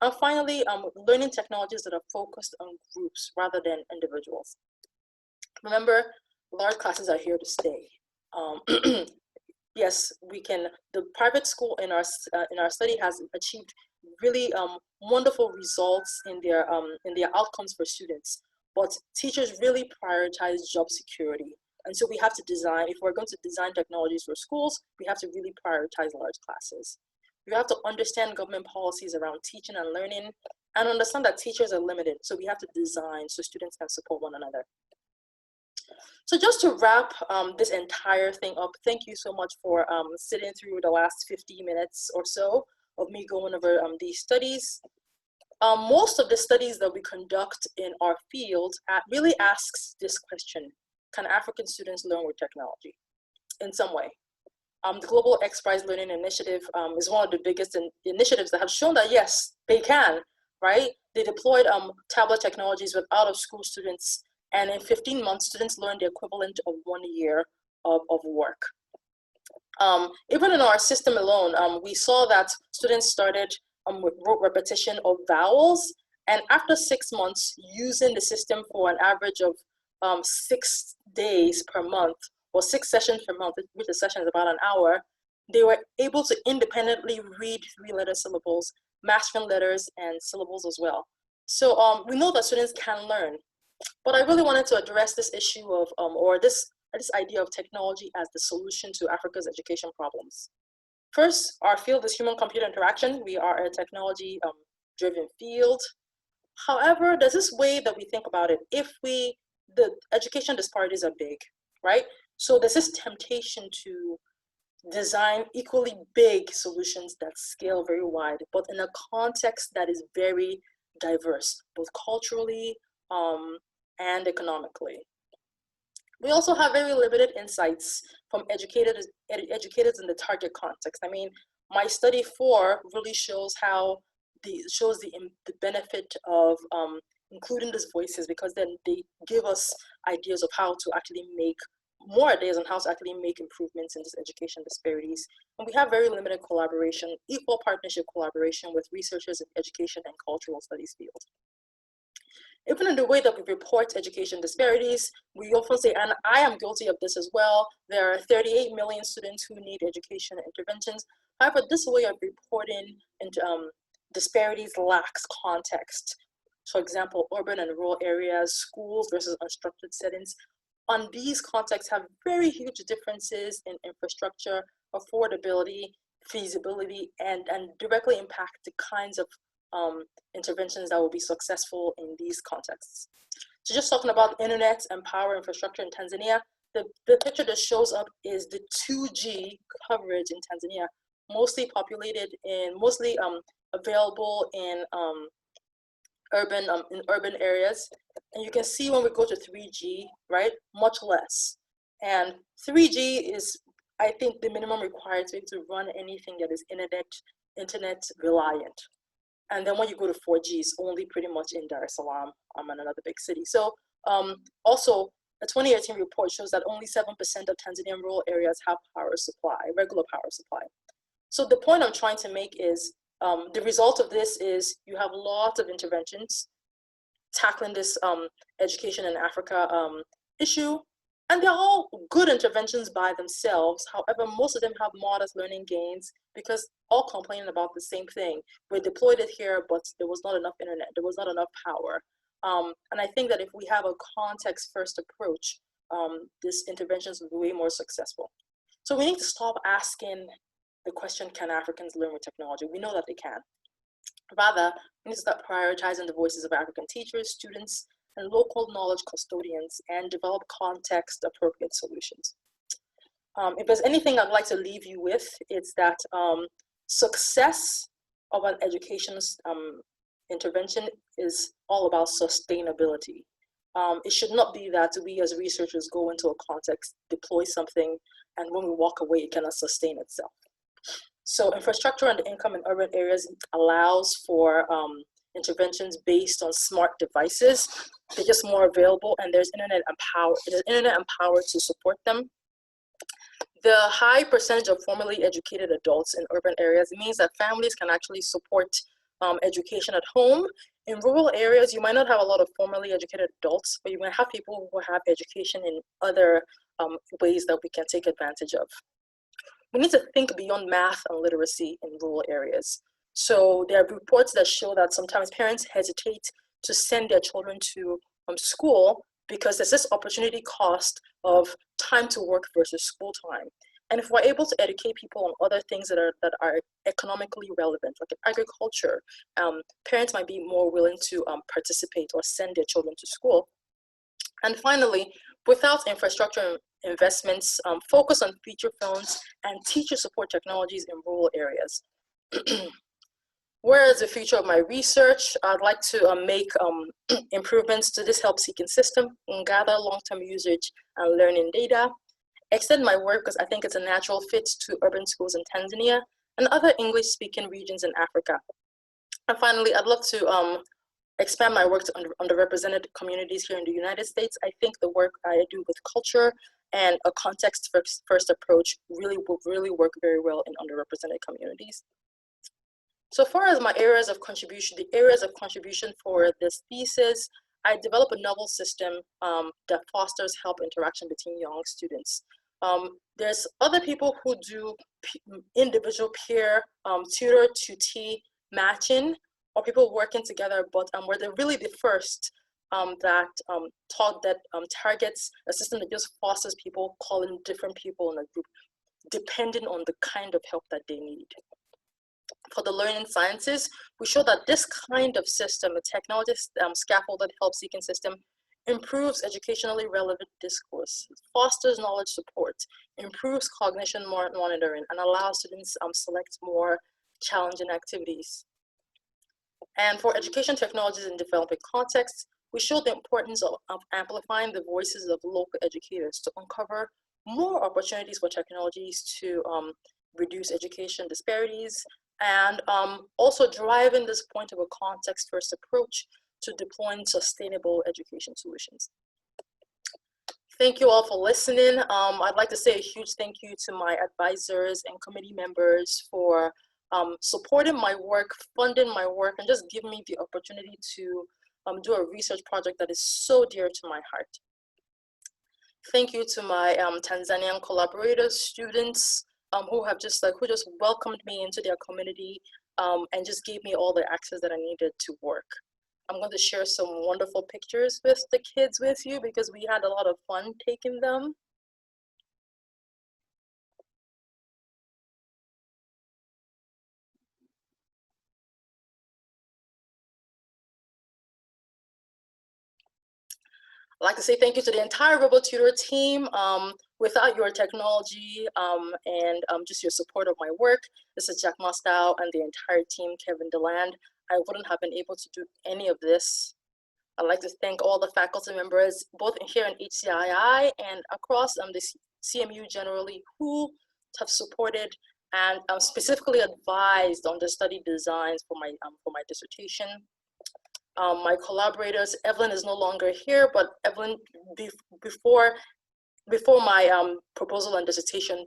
And finally, learning technologies that are focused on groups rather than individuals. Remember, large classes are here to stay. Yes, the private school in our study has achieved really wonderful results in their outcomes for students. But teachers really prioritize job security. And so we have to design, if we're going to design technologies for schools, we have to really prioritize large classes. We have to understand government policies around teaching and learning and understand that teachers are limited. So we have to design so students can support one another. So just to wrap this entire thing up, thank you so much for sitting through the last 50 minutes or so of me going over these studies. Most of the studies that we conduct in our field really asks this question: can African students learn with technology in some way? The Global X Prize Learning Initiative is one of the biggest initiatives that have shown that yes, they can, right? They deployed tablet technologies with out-of-school students, and in 15 months, students learned the equivalent of 1 year of work. Even in our system alone, we saw that students started with rote repetition of vowels, and after 6 months, using the system for an average of 6 days per month, or 6 sessions per month, which the session is about an hour, they were able to independently read 3-letter syllables, masculine letters, and syllables as well. So we know that students can learn, but I really wanted to address this issue of, this idea of technology as the solution to Africa's education problems. First, our field is human-computer interaction. We are a technology-driven field. However, there's this way that we think about it. The education disparities are big, right? So there's this temptation to design equally big solutions that scale very wide, but in a context that is very diverse, both culturally and economically. We also have very limited insights from educators in the target context. I mean, my study 4 really shows the benefit of including these voices, because then they give us ideas of how to actually make more ideas on how to actually make improvements in these education disparities. And we have very limited collaboration, equal partnership collaboration with researchers in education and cultural studies field. Even in the way that we report education disparities, we often say, and I am guilty of this as well, there are 38 million students who need education interventions. However, this way of reporting into, disparities lacks context. For example, urban and rural areas, schools versus unstructured settings. On these contexts have very huge differences in infrastructure, affordability, feasibility, and directly impact the kinds of interventions that will be successful in these contexts. So just talking about internet and power infrastructure in Tanzania, the picture that shows up is the 2G coverage in Tanzania, mostly populated in, mostly available in urban areas. And you can see when we go to 3G, right, much less. And 3G is, I think, the minimum required to run anything that is internet reliant. And then when you go to 4G, it's only pretty much in Dar es Salaam and another big city. So also, a 2018 report shows that only 7% of Tanzanian rural areas have power supply, regular power supply. So the point I'm trying to make is the result of this is you have lots of interventions tackling this education in Africa issue, and they're all good interventions by themselves. However, most of them have modest learning gains because all complaining about the same thing. We deployed it here, but there was not enough internet, there was not enough power. And I think that if we have a context-first approach, these interventions will be way more successful. So we need to stop asking the question, can Africans learn with technology? We know that they can. Rather, we need to start prioritizing the voices of African teachers, students, and local knowledge custodians, and develop context-appropriate solutions. If there's anything I'd like to leave you with, it's that success of an education intervention is all about sustainability. It should not be that we as researchers go into a context, deploy something, and when we walk away, it cannot sustain itself. So infrastructure and income in urban areas allows for interventions based on smart devices. They're just more available, and there's internet and power to support them. The high percentage of formally educated adults in urban areas means that families can actually support education at home. In rural areas, you might not have a lot of formally educated adults, but you might have people who have education in other ways that we can take advantage of. We need to think beyond math and literacy in rural areas. So there are reports that show that sometimes parents hesitate to send their children to school because there's this opportunity cost of time to work versus school time. And if we're able to educate people on other things that are economically relevant, like agriculture, parents might be more willing to participate or send their children to school. And finally, without infrastructure investments, focus on feature phones and teacher support technologies in rural areas. Where is the future of my research? I'd like to make improvements to this help-seeking system and gather long-term usage and learning data, extend my work because I think it's a natural fit to urban schools in Tanzania and other English-speaking regions in Africa. And finally, I'd love to expand my work to underrepresented communities here in the United States. I think the work I do with culture and a context-first approach will really work very well in underrepresented communities. So far as my areas of contribution, the areas of contribution for this thesis, I developed a novel system that fosters help interaction between young students. There's other people who do individual peer tutor-tutee matching, or people working together, but where they're really the first that targets a system that just fosters people calling different people in a group, depending on the kind of help that they need. For the learning sciences, we show that this kind of system, a technology scaffolded help-seeking system, improves educationally relevant discourse, fosters knowledge support, improves cognition monitoring, and allows students select more challenging activities. And for education technologies in developing contexts, we show the importance of amplifying the voices of local educators to uncover more opportunities for technologies to reduce education disparities, and also driving this point of a context-first approach to deploying sustainable education solutions. Thank you all for listening. I'd like to say a huge thank you to my advisors and committee members for supporting my work, funding my work, and just giving me the opportunity to do a research project that is so dear to my heart. Thank you to my Tanzanian collaborators, students, who just welcomed me into their community and just gave me all the access that I needed to work. I'm going to share some wonderful pictures with the kids with you because we had a lot of fun taking them. I'd like to say thank you to the entire RoboTutor team. Without your technology and just your support of my work, this is Jack Mostow and the entire team, Kevin Deland, I wouldn't have been able to do any of this. I'd like to thank all the faculty members, both here in HCII and across the CMU generally, who have supported and specifically advised on the study designs for my dissertation. My collaborators, Evelyn is no longer here, but Evelyn, before my proposal and dissertation,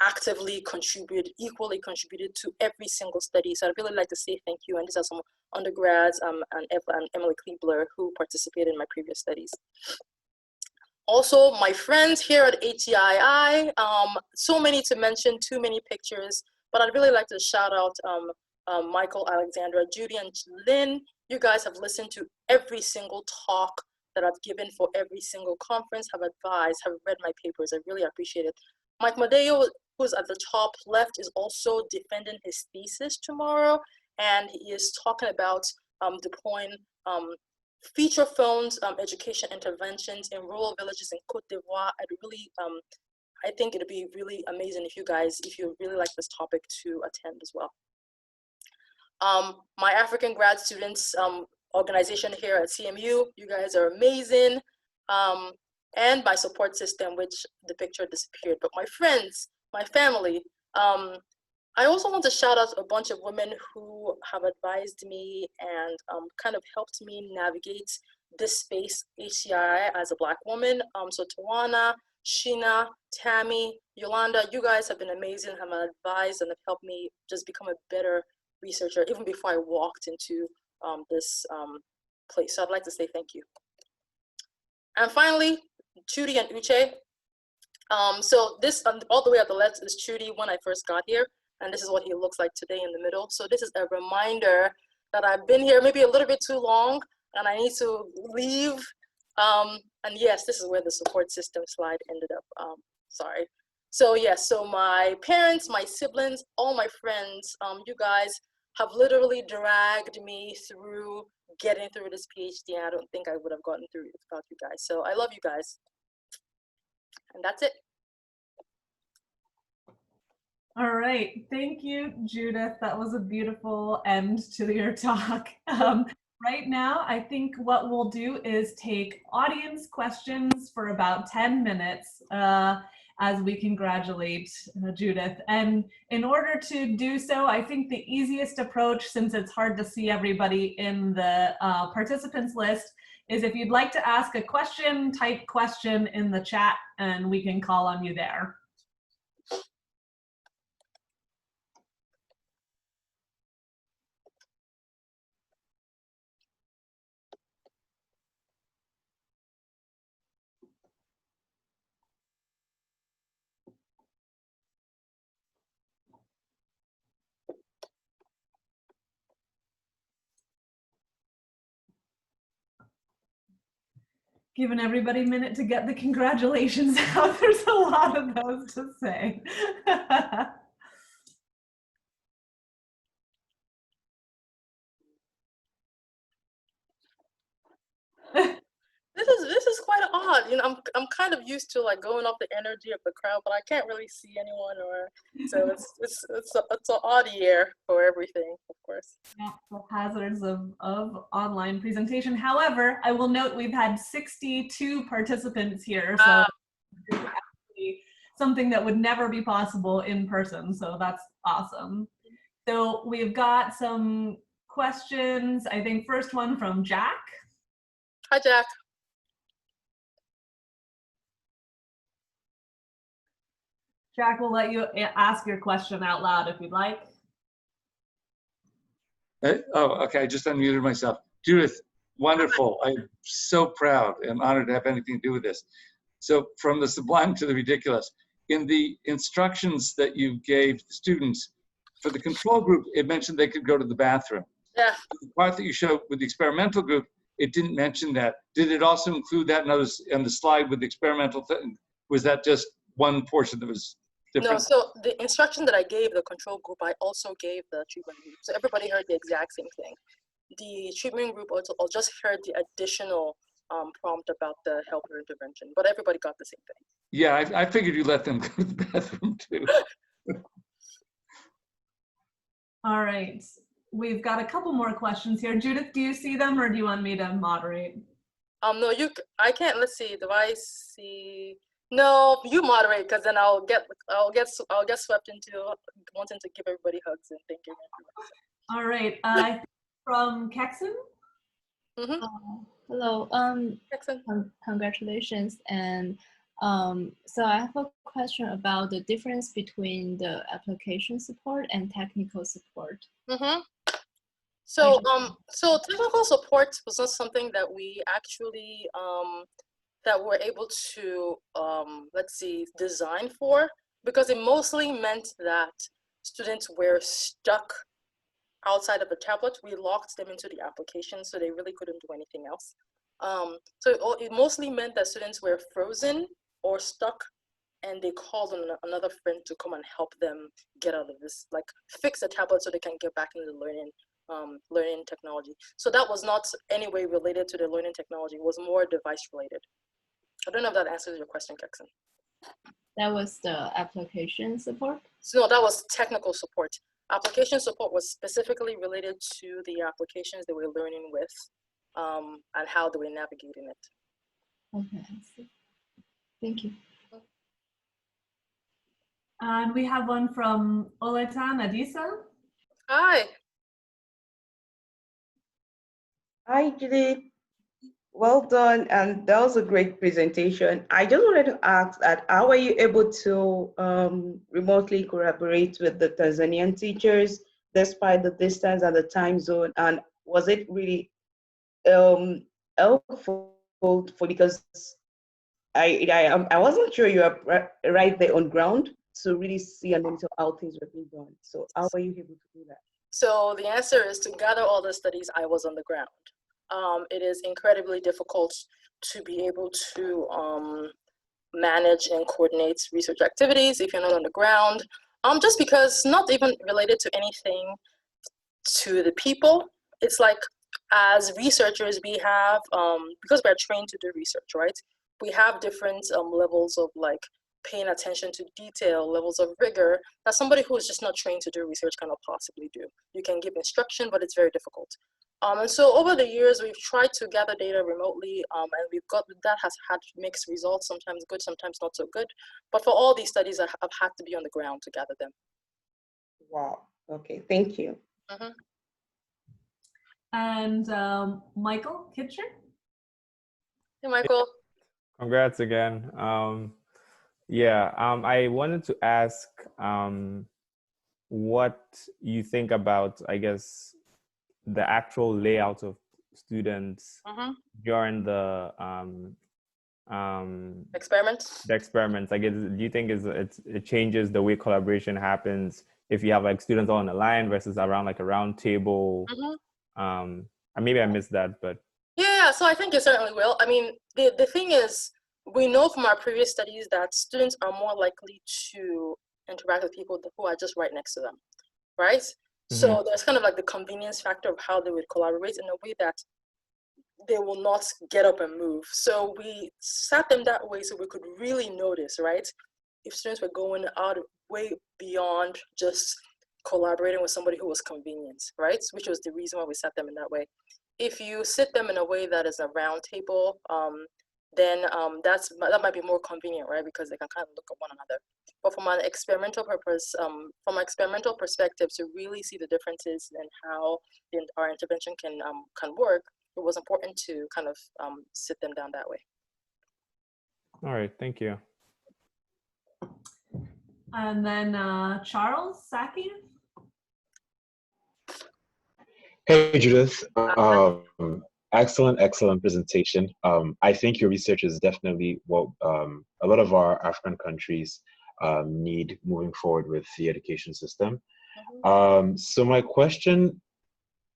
actively equally contributed to every single study. So I'd really like to say thank you. And these are some undergrads and Emily Kleebler who participated in my previous studies. Also, my friends here at HCII, so many to mention, too many pictures, but I'd really like to shout out Michael, Alexandra, Judy, and Lynn. You guys have listened to every single talk that I've given for every single conference, have advised, have read my papers. I really appreciate it. Mike Madeo, who's at the top left, is also defending his thesis tomorrow, and he is talking about deploying feature phones education interventions in rural villages in Cote d'Ivoire. I think it'd be really amazing if you really like this topic, to attend as well. My African grad students organization here at CMU, you guys are amazing. And my support system, which the picture disappeared, but my friends, my family. I also want to shout out a bunch of women who have advised me and kind of helped me navigate this space, HCI, as a Black woman. So Tawana, Sheena, Tammy, Yolanda, you guys have been amazing, have advised and have helped me just become a better researcher even before I walked into this place. So I'd like to say thank you. And finally, Judy and Uche. So this, all the way at the left is Judy when I first got here, and this is what he looks like today in the middle. So this is a reminder that I've been here maybe a little bit too long and I need to leave. And yes, this is where the support system slide ended up, sorry. So yes, so my parents, my siblings, all my friends, you guys have literally dragged me through getting through this PhD. I don't think I would have gotten through it without you guys. So I love you guys. And that's it. All right, thank you, Judith. That was a beautiful end to your talk. Right now, I think what we'll do is take audience questions for about 10 minutes as we congratulate Judith. And in order to do so, I think the easiest approach, since it's hard to see everybody in the participants list, is if you'd like to ask a question, type question in the chat and we can call on you there. Giving everybody a minute to get the congratulations out. There's a lot of those to say. This is quite odd. You know, I'm kind of used to like going off the energy of the crowd, but I can't really see anyone, or so it's an odd year for everything, of course. Yeah, the hazards of online presentation. However, I will note we've had 62 participants here, so it's actually something that would never be possible in person. So that's awesome. So we've got some questions. I think first one from Jack. Hi, Jack. Jack, we'll let you ask your question out loud if you'd like. Oh, okay, I just unmuted myself. Judith, wonderful. I'm so proud and honored to have anything to do with this. So from the sublime to the ridiculous, in the instructions that you gave the students, for the control group, it mentioned they could go to the bathroom. Yeah. The part that you showed with the experimental group, it didn't mention that. Did it also include that on the slide with the experimental thing? Was that just one portion that was different? No, so the instruction that I gave the control group, I also gave the treatment group. So everybody heard the exact same thing. The treatment group also just heard the additional prompt about the helper intervention, but everybody got the same thing. Yeah, I figured you let them go to the bathroom too. All right. We've got a couple more questions here. Judith, do you see them or do you want me to moderate? No, I can't. Let's see. Do I see? No, you moderate, because then I'll get swept into wanting to give everybody hugs and thinking. All right. From Kexon. Mm-hmm. Hello. Congratulations. And so I have a question about the difference between the application support and technical support. Mm-hmm. So technical support was not something that we actually that we're able to let's see, design for, because it mostly meant that students were stuck outside of the tablet. We locked them into the application, so they really couldn't do anything else. So it mostly meant that students were frozen or stuck, and they called on another friend to come and help them get out of this, like fix the tablet so they can get back into learning technology. So that was not any way related to the learning technology. It was more device related. I don't know if that answers your question, Kexon. That was the application support? So no, that was technical support. Application support was specifically related to the applications they were learning with and how they were navigating it. Okay, I see. Thank you. And we have one from Oletan Adisa. Hi. Hi, Judith. Well done, and that was a great presentation. I just wanted to ask that how were you able to remotely collaborate with the Tanzanian teachers despite the distance and the time zone? And was it really helpful because I wasn't sure you were right there on ground to really see and monitor how things were being done. So how were you able to do that? So the answer is, to gather all the studies, I was on the ground. It is incredibly difficult to be able to manage and coordinate research activities if you're not on the ground. Just because, not even related to anything to the people. It's like, as researchers, we have, because we're trained to do research, right? We have different levels of like paying attention to detail, levels of rigor that somebody who is just not trained to do research cannot possibly do. You can give instruction, but it's very difficult. And so over the years, we've tried to gather data remotely, and that has had mixed results, sometimes good, sometimes not so good. But for all these studies, I've had to be on the ground to gather them. Wow, okay, thank you. Mm-hmm. And Michael Kitcher. Hey, Michael. Congrats again. I wanted to ask what you think about, I guess, the actual layout of students during the experiments. The experiments. I guess, do you think it changes the way collaboration happens if you have like students all on the line versus around like a round table? And maybe I missed that, but yeah. So I think it certainly will. I mean, the thing is, we know from our previous studies that students are more likely to interact with people who are just right next to them, right? So there's kind of like the convenience factor of how they would collaborate in a way that they will not get up and move. So we sat them that way so we could really notice, right? If students were going out way beyond just collaborating with somebody who was convenient, right? Which was the reason why we sat them in that way. If you sit them in a way that is a round table, then that might be more convenient, right? Because they can kind of look at one another. But from an experimental purpose, from an experimental perspective, to really see the differences in how our intervention can work, it was important to kind of sit them down that way. All right, thank you. And then Charles Saki. Hey, Judith. Excellent presentation. I think your research is definitely what a lot of our African countries need moving forward with the education system. So my question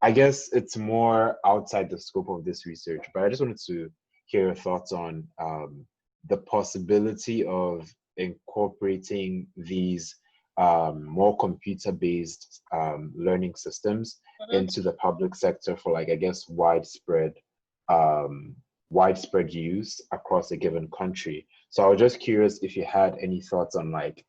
I guess it's more outside the scope of this research, but I just wanted to hear your thoughts on the possibility of incorporating these more computer-based learning systems into the public sector for, like, I guess, widespread use across a given country. So I was just curious if you had any thoughts on, like,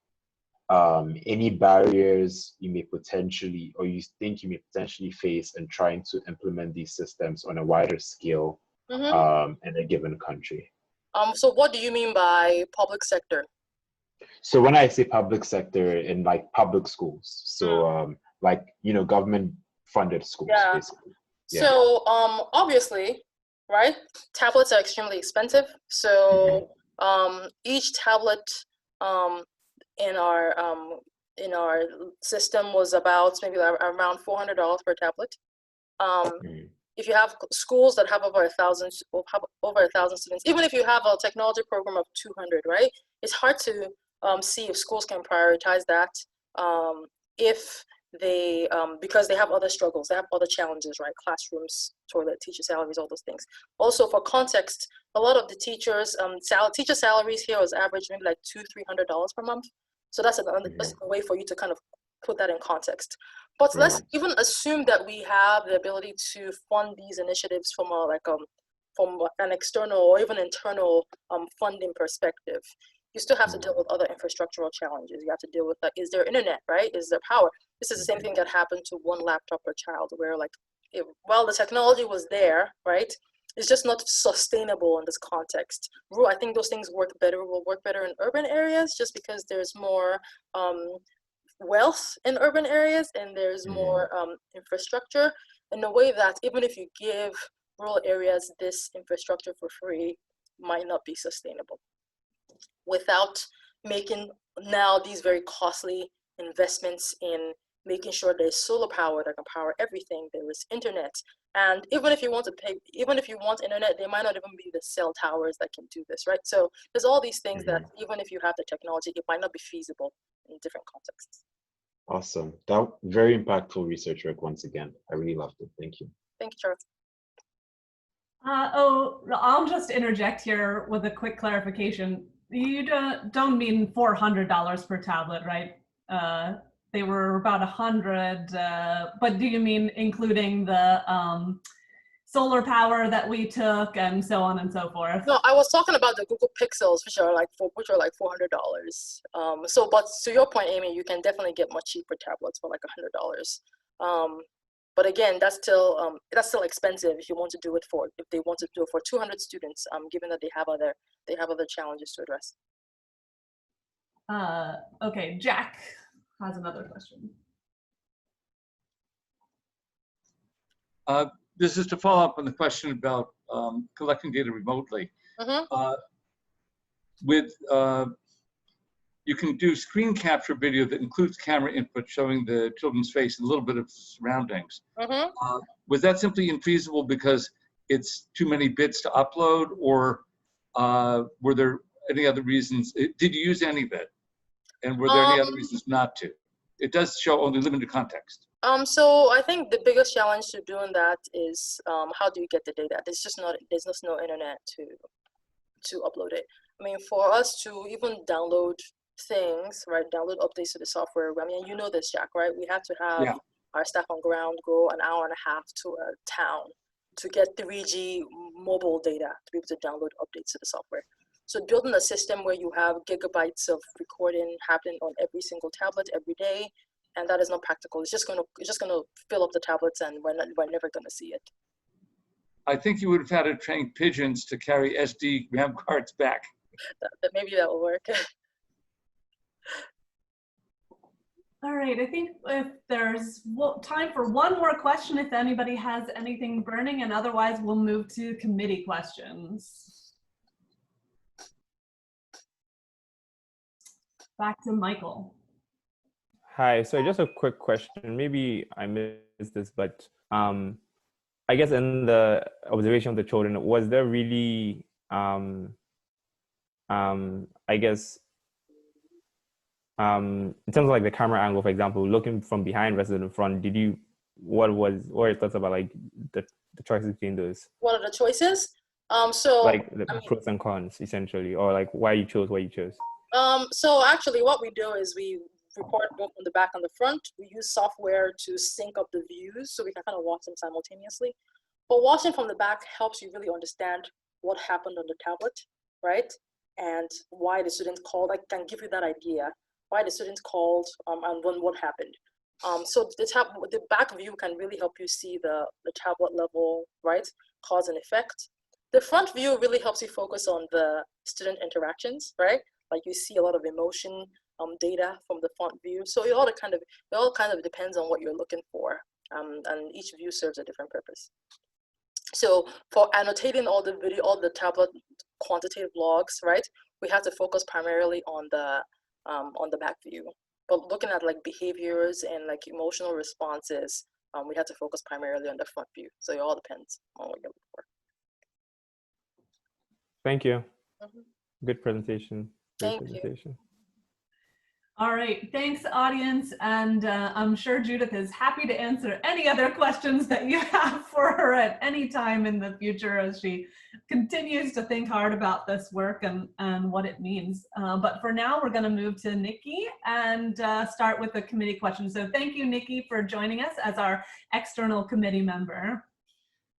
any barriers you may potentially, or you think you may potentially face in trying to implement these systems on a wider scale in a given country. So what do you mean by public sector? So when I say public sector, in like public schools, so like, you know, government funded schools, basically. Yeah. So obviously, right, tablets are extremely expensive. So each tablet in our system was about maybe around $400 per tablet. If you have schools that have over 1,000 students, even if you have a technology program of 200, right, it's hard to see if schools can prioritize that if they because they have other struggles, they have other challenges, right? Classrooms, toilet, teacher salaries, all those things. Also, for context, a lot of the teachers teacher salaries here was average maybe like $200-300 per month. So that's a way for you to kind of put that in context. But let's even assume that we have the ability to fund these initiatives from from an external or even internal funding perspective. You still have to deal with other infrastructural challenges. You have to deal with, like, is there internet, right? Is there power? This is the same thing that happened to one laptop per child, where, like, while the technology was there, right, it's just not sustainable in this context. I think those things will work better in urban areas, just because there's more wealth in urban areas and there's more infrastructure, in a way that even if you give rural areas this infrastructure for free, might not be sustainable without making now these very costly investments in making sure there's solar power that can power everything, there is internet. And even if you want internet, they might not even be the cell towers that can do this, right? So there's all these things that even if you have the technology, it might not be feasible in different contexts. Awesome. That very impactful research work once again. I really loved it. Thank you. Thank you, Charles. I'll just interject here with a quick clarification. You don't mean $400 per tablet, right? They were about 100, but do you mean including the solar power that we took and so on and so forth? No, I was talking about the Google Pixels, which are like $400. But to your point, Amy, you can definitely get much cheaper tablets for like $100. But again, that's still expensive if they want to do it for 200 students, given that they have other challenges to address. Okay, Jack has another question. This is to follow up on the question about collecting data remotely. You can do screen capture video that includes camera input showing the children's face and a little bit of surroundings. Was that simply infeasible because it's too many bits to upload, or were there any other reasons? Did you use any of it? And were there any other reasons not to? It does show only limited context. So I think the biggest challenge to doing that is how do you get the data? There's just no internet to upload it. I mean, for us to even download things, right? Download updates to the software. I mean, you know this, Jack, right? We have to have our staff on ground go an hour and a half to a town to get 3G mobile data to be able to download updates to the software. So building a system where you have gigabytes of recording happening on every single tablet every day, and that is not practical. It's just gonna fill up the tablets, and we're never gonna see it. I think you would have had to train pigeons to carry SD RAM cards back. Maybe that will work. All right, I think if there's time for one more question, if anybody has anything burning, and otherwise we'll move to committee questions. Back to Michael. Hi, so just a quick question. Maybe I missed this, but I guess in the observation of the children, was there really, I guess, in terms of like the camera angle, for example, looking from behind versus in front, did you what are your thoughts about like the choices between those? What are the choices? Like the pros and cons, essentially, or like why you chose what you chose. So actually what we do is we record both on the back and the front. We use software to sync up the views so we can kind of watch them simultaneously. But watching from the back helps you really understand what happened on the tablet, right? And why the students called. I can give you that idea, why the students called and when what happened. So the back view can really help you see the tablet level, right? Cause and effect. The front view really helps you focus on the student interactions, right? Like you see a lot of emotion data from the front view. So it all kind of depends on what you're looking for, and each view serves a different purpose. So for annotating all the tablet quantitative logs, right, we have to focus primarily on the back view. But looking at like behaviors and like emotional responses, we have to focus primarily on the front view. So it all depends on what you're looking for. Thank you. Mm-hmm. Good presentation. Thank you. All right, thanks audience. And I'm sure Judith is happy to answer any other questions that you have for her at any time in the future as she continues to think hard about this work and what it means. But for now, we're gonna move to Nikki and start with the committee question. So thank you, Nikki, for joining us as our external committee member.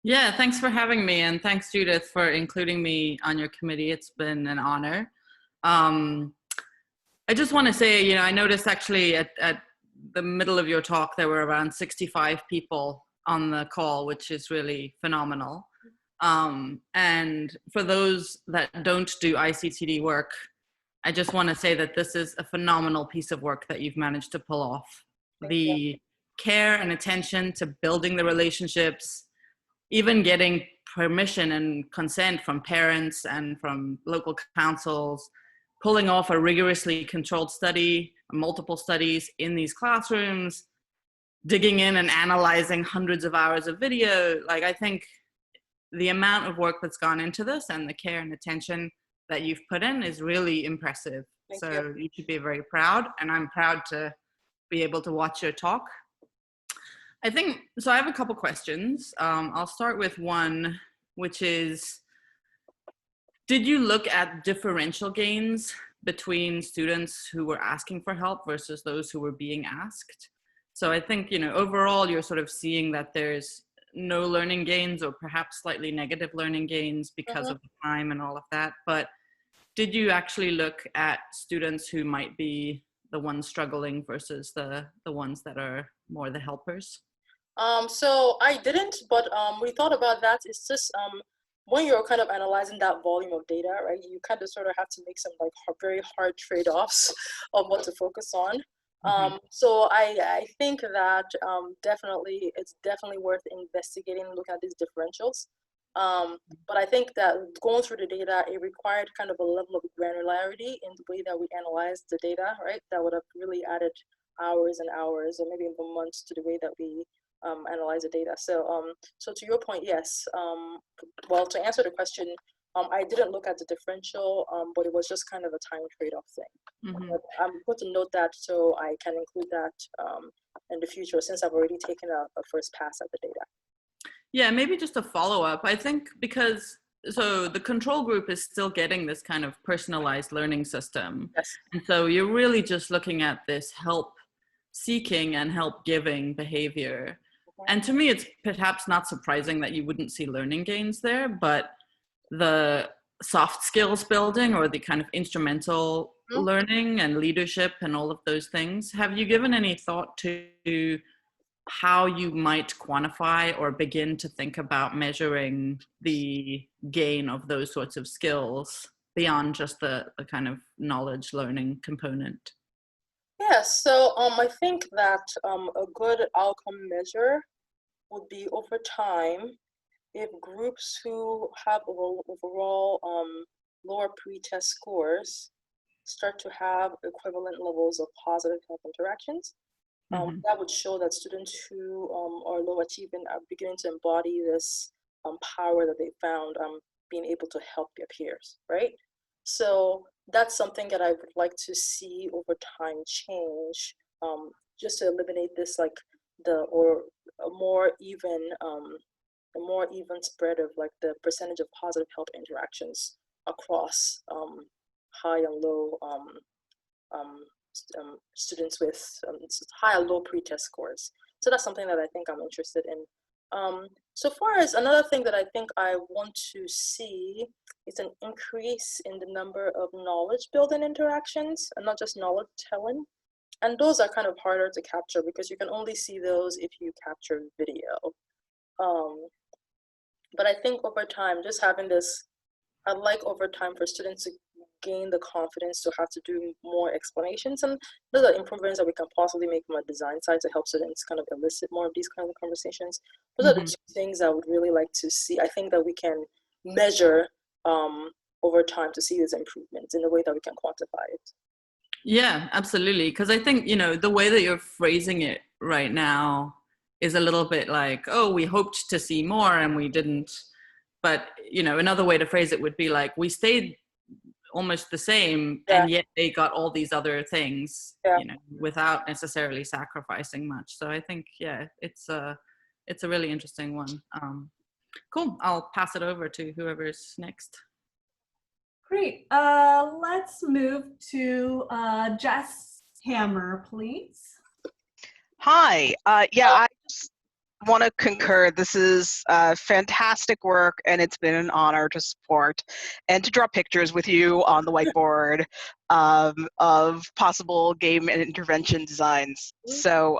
Yeah, thanks for having me, and thanks, Judith, for including me on your committee. It's been an honor. I just want to say, I noticed actually at the middle of your talk, there were around 65 people on the call, which is really phenomenal. And for those that don't do ICTD work, I just want to say that this is a phenomenal piece of work that you've managed to pull off. The care and attention to building the relationships, even getting permission and consent from parents and from local councils, pulling off a rigorously controlled study, multiple studies in these classrooms, digging in and analyzing hundreds of hours of video. Like, I think the amount of work that's gone into this and the care and attention that you've put in is really impressive. So you should be very proud, and I'm proud to be able to watch your talk. I have a couple questions. I'll start with one, which is, did you look at differential gains between students who were asking for help versus those who were being asked? So I think, overall, you're sort of seeing that there's no learning gains or perhaps slightly negative learning gains because of the time and all of that. But did you actually look at students who might be the ones struggling versus the ones that are more the helpers? So I didn't, but we thought about that. It's just when you're kind of analyzing that volume of data, right, you kind of sort of have to make some like very hard trade-offs of what to focus on. So I think that it's definitely worth investigating and looking at these differentials. But I think that going through the data, it required kind of a level of granularity in the way that we analyzed the data, right? That would have really added hours and hours, or maybe even months, to the way that we analyze the data. So to your point, yes. Well, to answer the question, I didn't look at the differential, but it was just kind of a time trade-off thing. But I'm going to note that so I can include that in the future, since I've already taken a first pass at the data. Yeah, maybe just a follow-up. I think because, so the control group is still getting this kind of personalized learning system. Yes. And so you're really just looking at this help seeking and help giving behavior. And to me, it's perhaps not surprising that you wouldn't see learning gains there, but the soft skills building or the kind of instrumental learning and leadership and all of those things, have you given any thought to how you might quantify or begin to think about measuring the gain of those sorts of skills beyond just the kind of knowledge learning component? Yes, so I think that a good outcome measure would be over time if groups who have overall lower pre-test scores start to have equivalent levels of positive health interactions. That would show that students who are low achieving are beginning to embody this power that they found being able to help their peers, right? So that's something that I would like to see over time change, just to eliminate this a more even spread of like the percentage of positive help interactions across high and low students with high and low pretest scores. So that's something that I think I'm interested in. So far as another thing that I think I want to see is an increase in the number of knowledge building interactions and not just knowledge telling. And those are kind of harder to capture because you can only see those if you capture video. But I think over time, just having this, I'd like over time for students to gain the confidence to have to do more explanations. And those are improvements that we can possibly make from a design side to help students kind of elicit more of these kinds of conversations. Those are the two things I would really like to see. I think that we can measure over time to see these improvements in a way that we can quantify it. Yeah, absolutely. Because I think, the way that you're phrasing it right now is a little bit like, oh, we hoped to see more and we didn't. But, another way to phrase it would be like, we stayed almost the same, and yet they got all these other things, without necessarily sacrificing much. So I think, it's a really interesting one. Cool. I'll pass it over to whoever's next. Great. Let's move to Jess Hammer, please. Hi. I just want to concur. This is fantastic work, and it's been an honor to support and to draw pictures with you on the whiteboard of possible game and intervention designs. So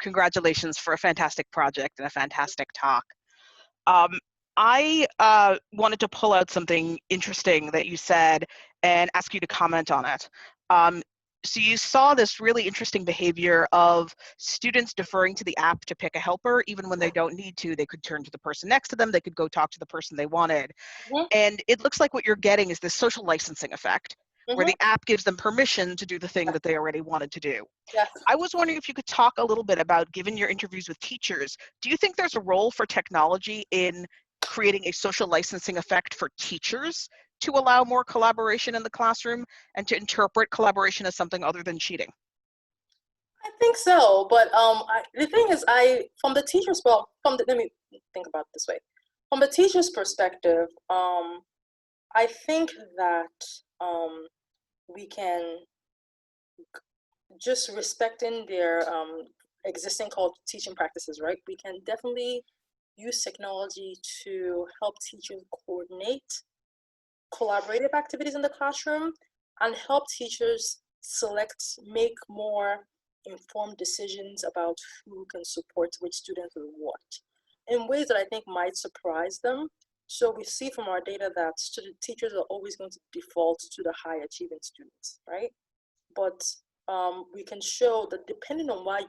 congratulations for a fantastic project and a fantastic talk. I wanted to pull out something interesting that you said and ask you to comment on it. So you saw this really interesting behavior of students deferring to the app to pick a helper, even when they don't need to. They could turn to the person next to them. They could go talk to the person they wanted. And it looks like what you're getting is this social licensing effect, where the app gives them permission to do the thing that they already wanted to do. I was wondering if you could talk a little bit about, given your interviews with teachers, do you think there's a role for technology in creating a social licensing effect for teachers to allow more collaboration in the classroom and to interpret collaboration as something other than cheating? I think so, but the thing is, from the teacher's, let me think about it this way. From the teacher's perspective, I think that we can, just respecting their existing teaching practices, right? We can definitely use technology to help teachers coordinate collaborative activities in the classroom and help teachers make more informed decisions about who can support which students with what in ways that I think might surprise them. So we see from our data that teachers are always going to default to the high achieving students, right? But we can show that depending on what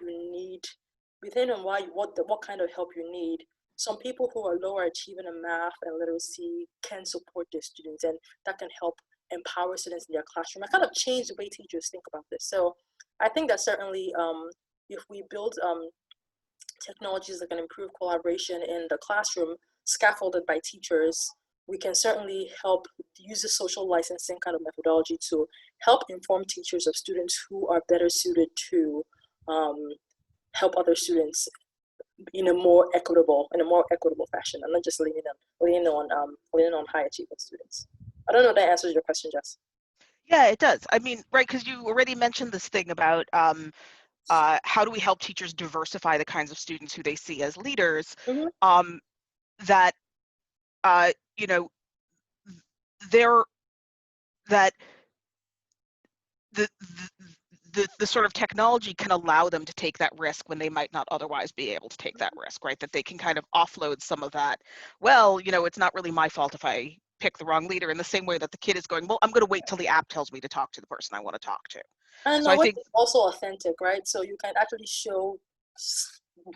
kind of help you need, some people who are lower achieving in math and literacy can support their students, and that can help empower students in their classroom. I kind of change the way teachers think about this. So I think that certainly if we build technologies that can improve collaboration in the classroom, scaffolded by teachers, we can certainly help use the social licensing kind of methodology to help inform teachers of students who are better suited to help other students in a more equitable fashion. I'm not just leaning on high achieving students. I don't know if that answers your question, Jess. Yeah, it does. I mean, right, because you already mentioned this thing about how do we help teachers diversify the kinds of students who they see as leaders, that the sort of technology can allow them to take that risk when they might not otherwise be able to take that risk, right? That they can kind of offload some of that. Well, it's not really my fault if I pick the wrong leader, in the same way that the kid is going, well, I'm going to wait till the app tells me to talk to the person I want to talk to. And so I think it's also authentic, right? So you can actually show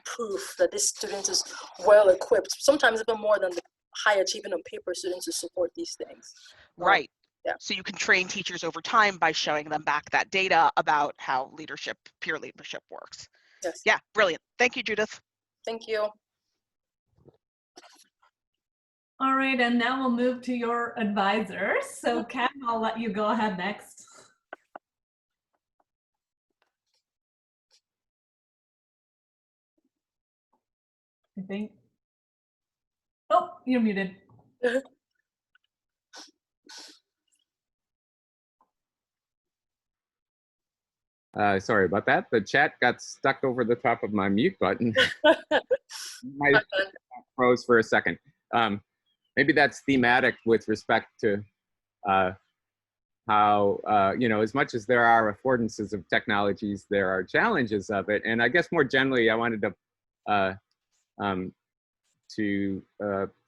proof that this student is well equipped, sometimes even more than the high achieving on paper students to support these things. Right. Yeah. So you can train teachers over time by showing them back that data about how peer leadership works. Yes. Yeah, brilliant. Thank you, Judith. Thank you. All right, and now we'll move to your advisors. So Ken, I'll let you go ahead next. I think. Oh, you're muted. Sorry about that. The chat got stuck over the top of my mute button. My froze for a second. Maybe that's thematic with respect to how, you know, as much as there are affordances of technologies, there are challenges of it. And I guess more generally, I wanted to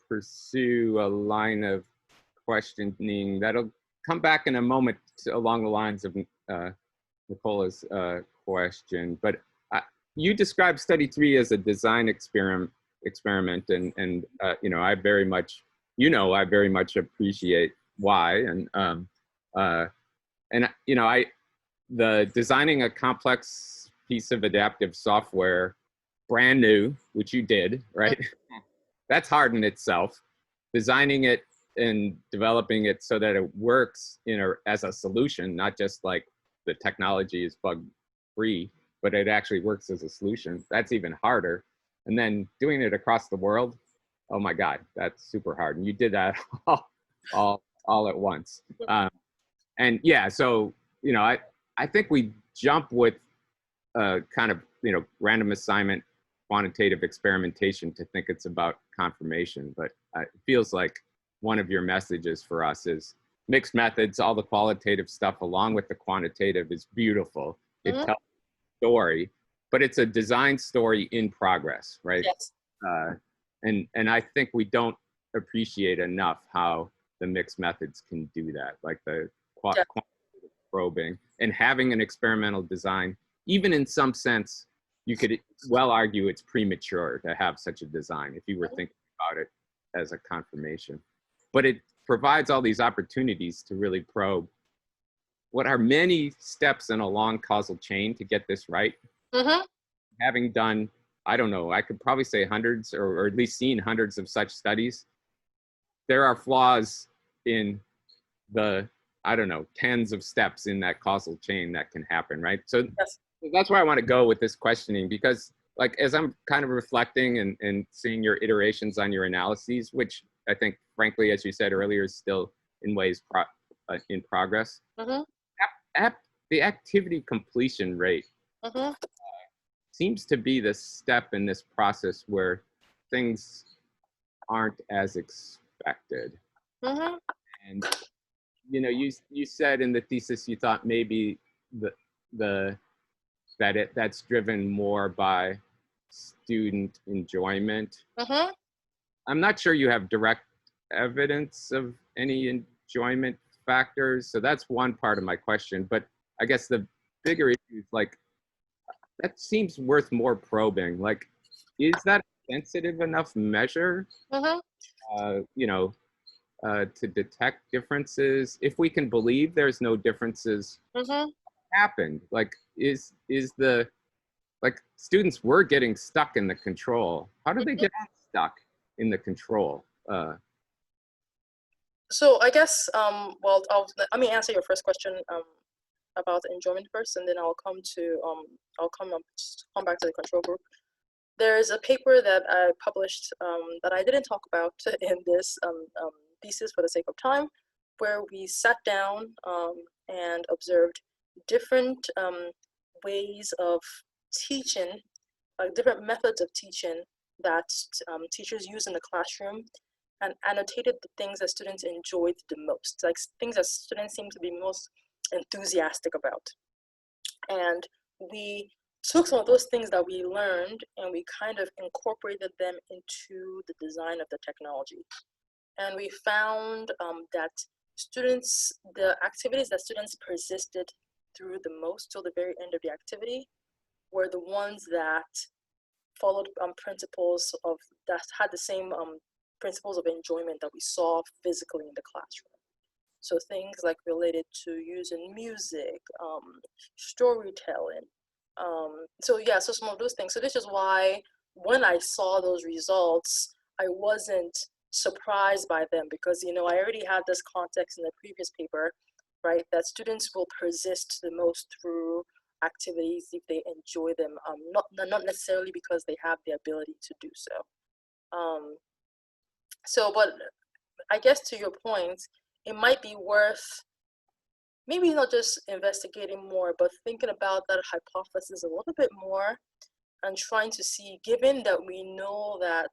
pursue a line of questioning that'll come back in a moment along the lines of Nicola's question. But you described study 3 as a design experiment, and you know, I very much, I very much appreciate why. And you know, the designing a complex piece of adaptive software, brand new, which you did, right? That's hard in itself. Designing it and developing it so that it works, you know, as a solution, not just like the technology is bug free, but it actually works as a solution. That's even harder. And then doing it across the world, oh my God, that's super hard. And you did that all at once. And yeah, so, you know, I think we jump with kind of, you know, random assignment, quantitative experimentation to think it's about confirmation, but it feels like one of your messages for us is mixed methods, all the qualitative stuff along with the quantitative is beautiful. It tells a story, but it's a design story in progress, right? Yes. And I think we don't appreciate enough how the mixed methods can do that, like the quantitative probing and having an experimental design. Even in some sense, you could well argue it's premature to have such a design if you were thinking about it as a confirmation. But it provides all these opportunities to really probe what are many steps in a long causal chain to get this right. Having done, I don't know, I could probably say hundreds or at least seen hundreds of such studies, there are flaws in the, I don't know, tens of steps in that causal chain that can happen, right? So that's where I want to go with this questioning, because like, as I'm kind of reflecting and seeing your iterations on your analyses, which I think, frankly, as you said earlier, is still in ways in progress. The activity completion rate seems to be the step in this process where things aren't as expected. And you know, you said in the thesis you thought maybe that's driven more by student enjoyment. I'm not sure you have direct evidence of any enjoyment factors, so that's one part of my question. But I guess the bigger issue is like, that seems worth more probing. Like, is that a sensitive enough measure, you know, to detect differences? If we can believe there's no differences, happened? Like, is the, like, students were getting stuck in the control. How do they get stuck in the control? So I guess, well, let me answer your first question about enjoyment first, and then I'll come back to the control group. There is a paper that I published that I didn't talk about in this thesis for the sake of time, where we sat down and observed different ways of teaching, different methods of teaching that teachers use in the classroom, and annotated the things that students enjoyed the most, like things that students seem to be most enthusiastic about. And we took some of those things that we learned and we kind of incorporated them into the design of the technology. And we found that the activities that students persisted through the most till the very end of the activity were the ones that followed principles that had the same principles of enjoyment that we saw physically in the classroom. So things like related to using music, storytelling. So some of those things. So this is why when I saw those results, I wasn't surprised by them, because, you know, I already had this context in the previous paper, right? That students will persist the most through activities if they enjoy them, not necessarily because they have the ability to do so. But I guess to your point, it might be worth maybe not just investigating more, but thinking about that hypothesis a little bit more and trying to see, given that we know that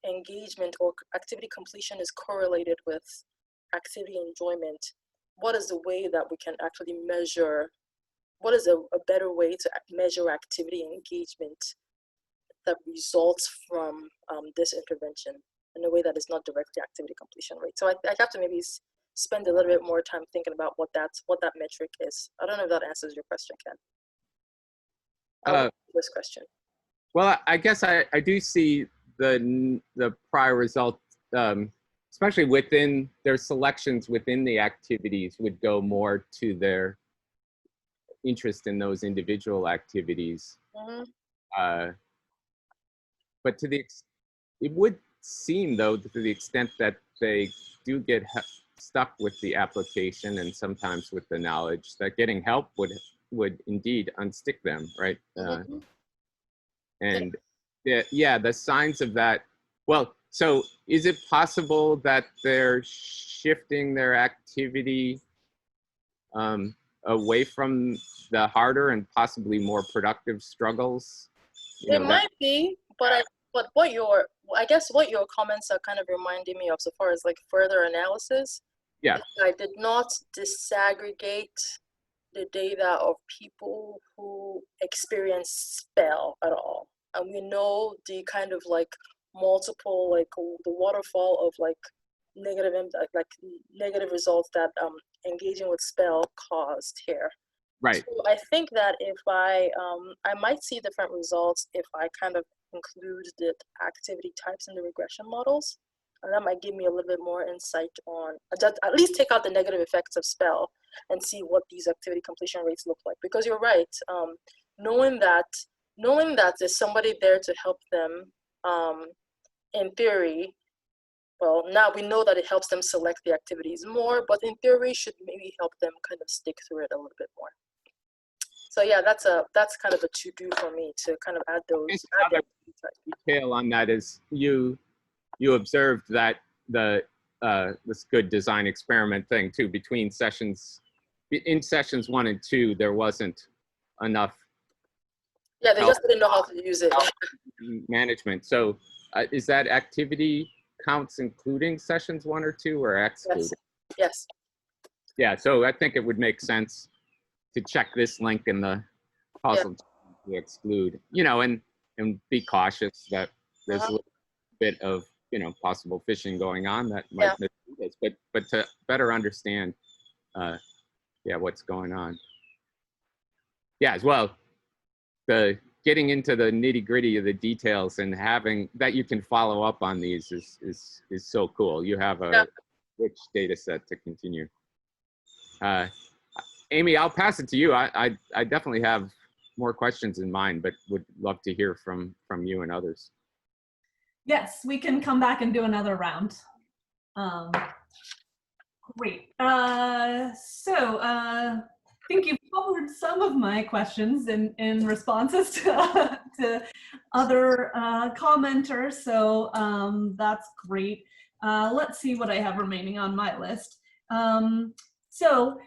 engagement or activity completion is correlated with activity enjoyment, what is the way that we can actually measure, what is a better way to measure activity engagement that results from this intervention in a way that is not directly activity completion rate? So I have to maybe spend a little bit more time thinking about what that metric is. I don't know if that answers your question, Ken. First question. Well, I guess I do see the prior result, especially within their selections within the activities, would go more to their interest in those individual activities. Mm-hmm. But it would seem, though, to the extent that they do get stuck with the application and sometimes with the knowledge, that getting help would indeed unstick them, right? Mm-hmm. And the signs of that. Well, so is it possible that they're shifting their activity away from the harder and possibly more productive struggles? It might be, but what your comments are kind of reminding me of so far as like further analysis. Yeah. I did not disaggregate the data of people who experience spell at all. And we know the kind of like multiple, like the waterfall of like negative results that engaging with spell caused here. Right. So I think that if I might see different results if I kind of include the activity types in the regression models. And that might give me a little bit more insight on, at least take out the negative effects of spell and see what these activity completion rates look like. Because you're right, knowing that there's somebody there to help them, in theory, well, now we know that it helps them select the activities more, but in theory should maybe help them kind of stick through it a little bit more. So yeah, that's kind of a to-do for me to kind of add those. Another detail on that is you observed that this good design experiment thing too, between sessions, in sessions 1 and 2, there wasn't enough. Yeah, they just didn't know how to use it. Management. So is that activity counts including sessions 1 or 2 or excluding? Yes. Yeah, so I think it would make sense to check this link in the puzzle to exclude, and be cautious that there's a little bit of, possible phishing going on that might miss this, but to better understand, what's going on. Yeah, as well, the getting into the nitty gritty of the details and having that you can follow up on these is so cool. You have a rich data set to continue. Amy, I'll pass it to you. I definitely have more questions in mind, but would love to hear from you and others. Yes, we can come back and do another round. Great. So I think you've covered some of my questions in responses to other commenters. So that's great. Let's see what I have remaining on my list. So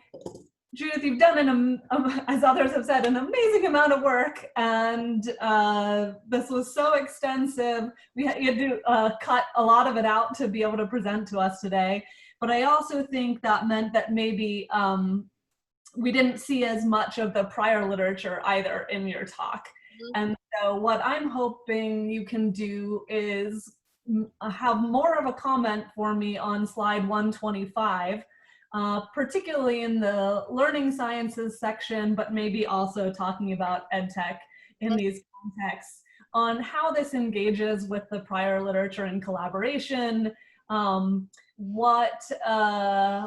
Judith, you've done, as others have said, an amazing amount of work, and this was so extensive. You had to cut a lot of it out to be able to present to us today. But I also think that meant that maybe we didn't see as much of the prior literature either in your talk. And so what I'm hoping you can do is have more of a comment for me on slide 125. Particularly in the learning sciences section, but maybe also talking about EdTech in these contexts, on how this engages with the prior literature and collaboration. What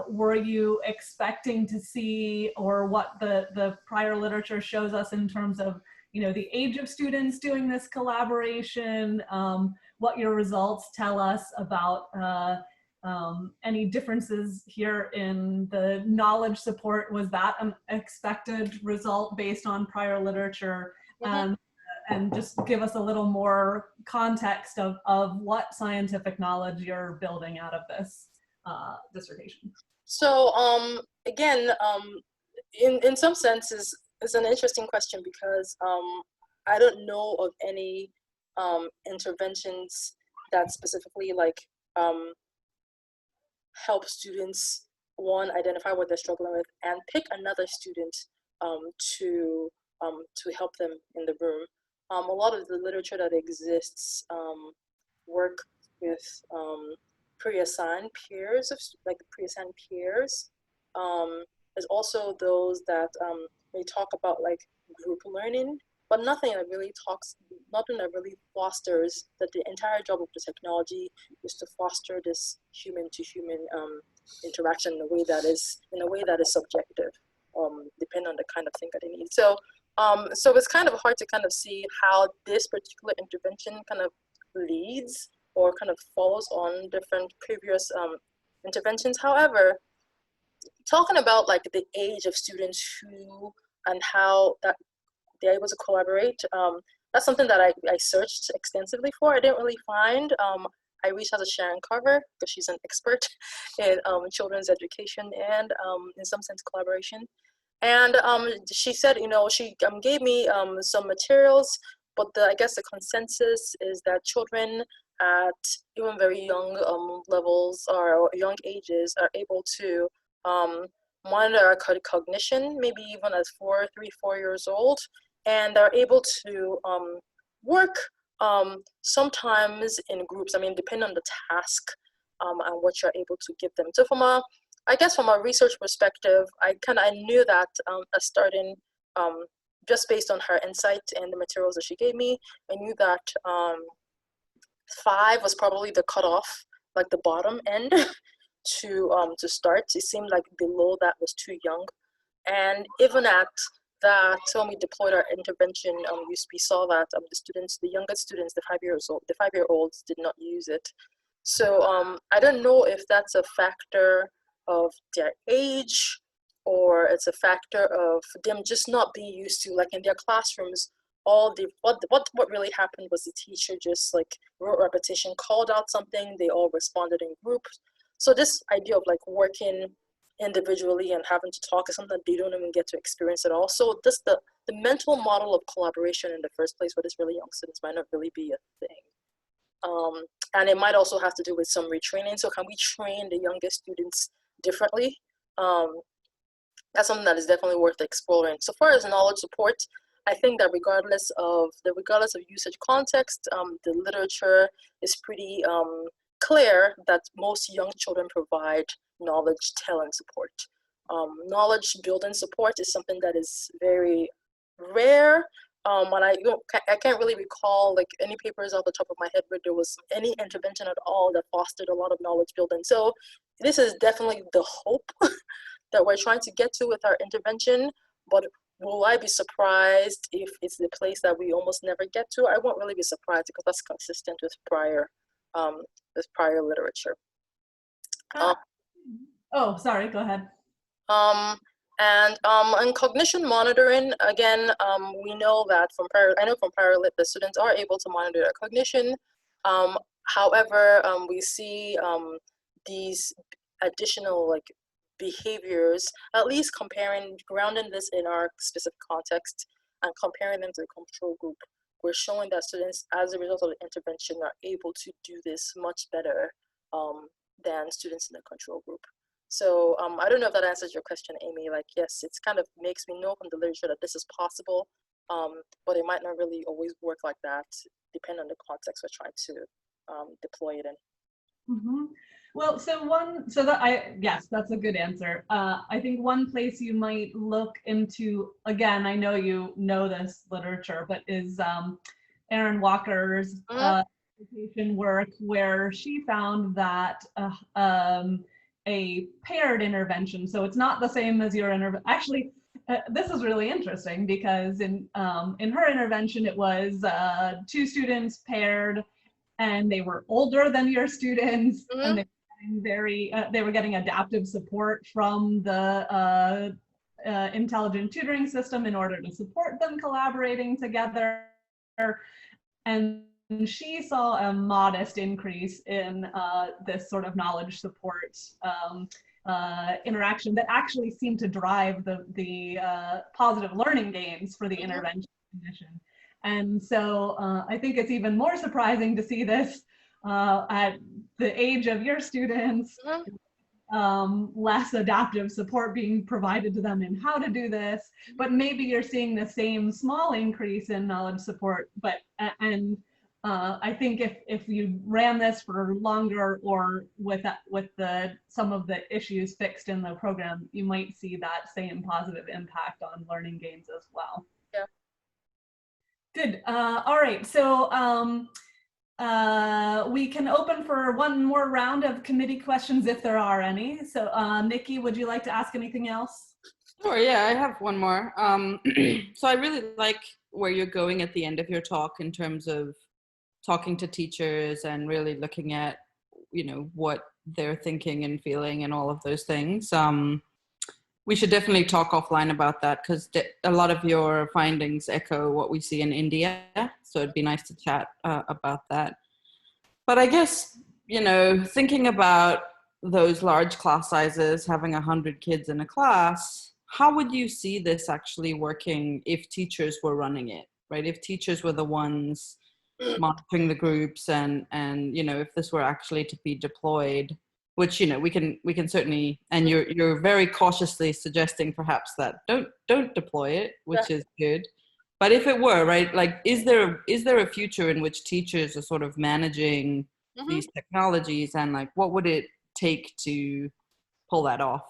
were you expecting to see, or what the prior literature shows us in terms of the age of students doing this collaboration, what your results tell us about any differences here in the knowledge support? Was that an expected result based on prior literature? and just give us a little more context of what scientific knowledge you're building out of this dissertation. So again, in some senses, it's an interesting question because I don't know of any interventions that specifically like help students, one, identify what they're struggling with, and pick another student to help them in the room. A lot of the literature that exists work with pre-assigned peers, like pre-assigned peers. There's also those that may talk about like group learning, but nothing that really fosters that the entire job of the technology is to foster this human-to-human interaction in a way that is subjective, depending on the kind of thing that they need. So it's kind of hard to kind of see how this particular intervention kind of leads or kind of follows on different previous interventions. However, talking about like the age of students who and how that they're able to collaborate, that's something that I searched extensively for. I didn't really find. I reached out to Sharon Carver because she's an expert in children's education and in some sense collaboration. And she said, you know, she gave me some materials, but I guess the consensus is that children at even very young levels or young ages are able to monitor our cognition, maybe even as 4 years old, and are able to work sometimes in groups. I mean, depending on the task and what you're able to give them. So from a research perspective, I knew that starting just based on her insight and the materials that she gave me, I knew that 5 was probably the cutoff, like the bottom end to start. It seemed like below that was too young, and even at that, when we deployed our intervention, we saw that the youngest students, the 5-year-olds, did not use it. So I don't know if that's a factor of their age, or it's a factor of them just not being used to, like in their classrooms, what really happened was the teacher just like wrote repetition, called out something, they all responded in groups. So this idea of like working individually and having to talk is something they don't even get to experience at all. So this the mental model of collaboration in the first place for this really young students might not really be a thing. And it might also have to do with some retraining. So can we train the youngest students differently? That's something that is definitely worth exploring. So far as knowledge support, I think that regardless of usage context, the literature is pretty clear that most young children provide knowledge telling support. Knowledge building support is something that is very rare. And I can't really recall like any papers off the top of my head where there was any intervention at all that fostered a lot of knowledge building. So this is definitely the hope that we're trying to get to with our intervention. But will I be surprised if it's the place that we almost never get to? I won't really be surprised because that's consistent with prior literature. Oh, sorry, go ahead. And cognition monitoring, again, we know that from prior lit, the students are able to monitor their cognition. However, we see these additional like behaviors, at least grounding this in our specific context and comparing them to the control group. We're showing that students, as a result of the intervention, are able to do this much better than students in the control group. So I don't know if that answers your question, Amy. Like, yes, it's kind of makes me know from the literature that this is possible, but it might not really always work like that, depending on the context we're trying to deploy it in. Mm-hmm. Well, yes, that's a good answer. I think one place you might look into, again, I know you know this literature, but is Erin Walker's education work, where she found that a paired intervention, so it's not the same as your intervention. Actually, this is really interesting because in her intervention, it was 2 students paired, and they were older than your students, and they were getting adaptive support from the intelligent tutoring system in order to support them collaborating together. and she saw a modest increase in this sort of knowledge support interaction that actually seemed to drive the positive learning gains for the intervention condition. And so I think it's even more surprising to see this at the age of your students, less adaptive support being provided to them in how to do this, but maybe you're seeing the same small increase in knowledge support, but I think if you ran this for longer or with some of the issues fixed in the program, you might see that same positive impact on learning gains as well. Yeah. Good. All right. So we can open for one more round of committee questions if there are any. So Nikki, would you like to ask anything else? Sure, yeah, I have one more. So I really like where you're going at the end of your talk in terms of talking to teachers and really looking at, you know, what they're thinking and feeling and all of those things. We should definitely talk offline about that because a lot of your findings echo what we see in India. So it'd be nice to chat about that. But I guess, you know, thinking about those large class sizes, having 100 kids in a class, how would you see this actually working if teachers were running it, right? If teachers were the ones monitoring the groups and you know, if this were actually to be deployed, which, you know, we can certainly, and you're very cautiously suggesting perhaps that don't deploy it, which is good. But if it were, right, like, is there a future in which teachers are sort of managing these technologies, and like, what would it take to pull that off?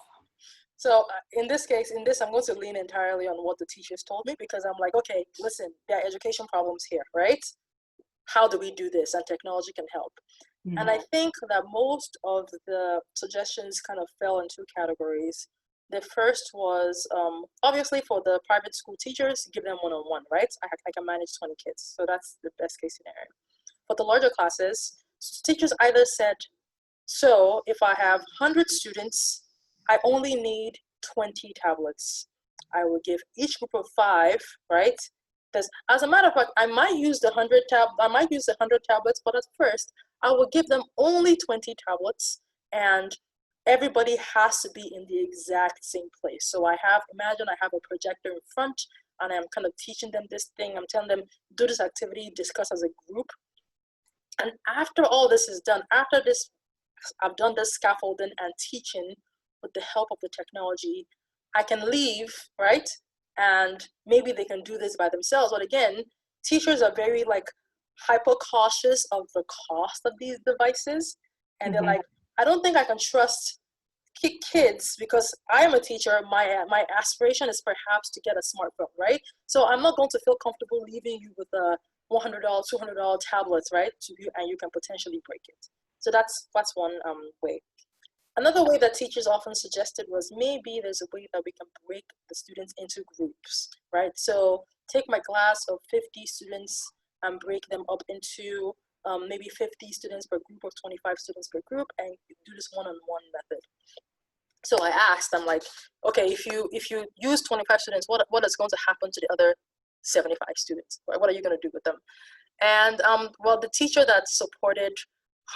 So in this case, I'm going to lean entirely on what the teachers told me, because I'm like, okay, listen, there are education problems here, right? How do we do this? And technology can help. And I think that most of the suggestions kind of fell in two categories. The first was, obviously for the private school teachers, give them one-on-one, right? I can manage 20 kids. So that's the best case scenario. For the larger classes, teachers either said, so if I have 100 students, I only need 20 tablets. I will give each group of 5, right? Because as a matter of fact, I might use the 100 tablets, but at first I will give them only 20 tablets, and everybody has to be in the exact same place. So imagine I have a projector in front, and I'm kind of teaching them this thing. I'm telling them, do this activity, discuss as a group. And after all this is done, after this, I've done this scaffolding and teaching with the help of the technology, I can leave, right? And maybe they can do this by themselves. But again, teachers are very like hyper cautious of the cost of these devices. And they're like, I don't think I can trust kids, because I am a teacher. My aspiration is perhaps to get a smartphone, right? So I'm not going to feel comfortable leaving you with a $100, $200 tablets, right? And you can potentially break it. So that's one way. Another way that teachers often suggested was maybe there's a way that we can break the students into groups, right? So take my class of 50 students and break them up into maybe 50 students per group or 25 students per group, and do this one-on-one method. So I asked, I'm like, okay, if you use 25 students, what is going to happen to the other 75 students? What are you going to do with them? And well, the teacher that supported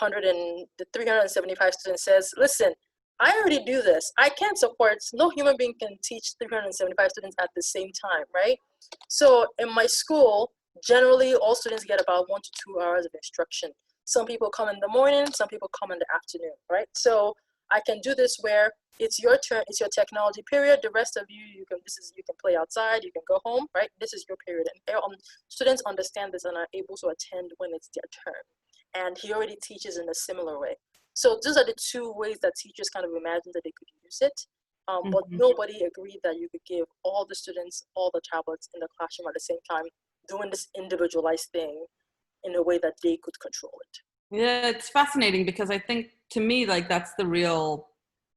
375 students says, listen, I already do this. I can't support, no human being can teach 375 students at the same time, right? So in my school, generally all students get about 1 to 2 hours of instruction. Some people come in the morning, some people come in the afternoon, right? So I can do this where it's your turn, it's your technology period. The rest of you can play outside, you can go home, right? This is your period. And students understand this and are able to attend when it's their turn. And he already teaches in a similar way. So those are the two ways that teachers kind of imagined that they could use it. But nobody agreed that you could give all the students all the tablets in the classroom at the same time, doing this individualized thing in a way that they could control it. Yeah, it's fascinating because I think, to me, like, that's the real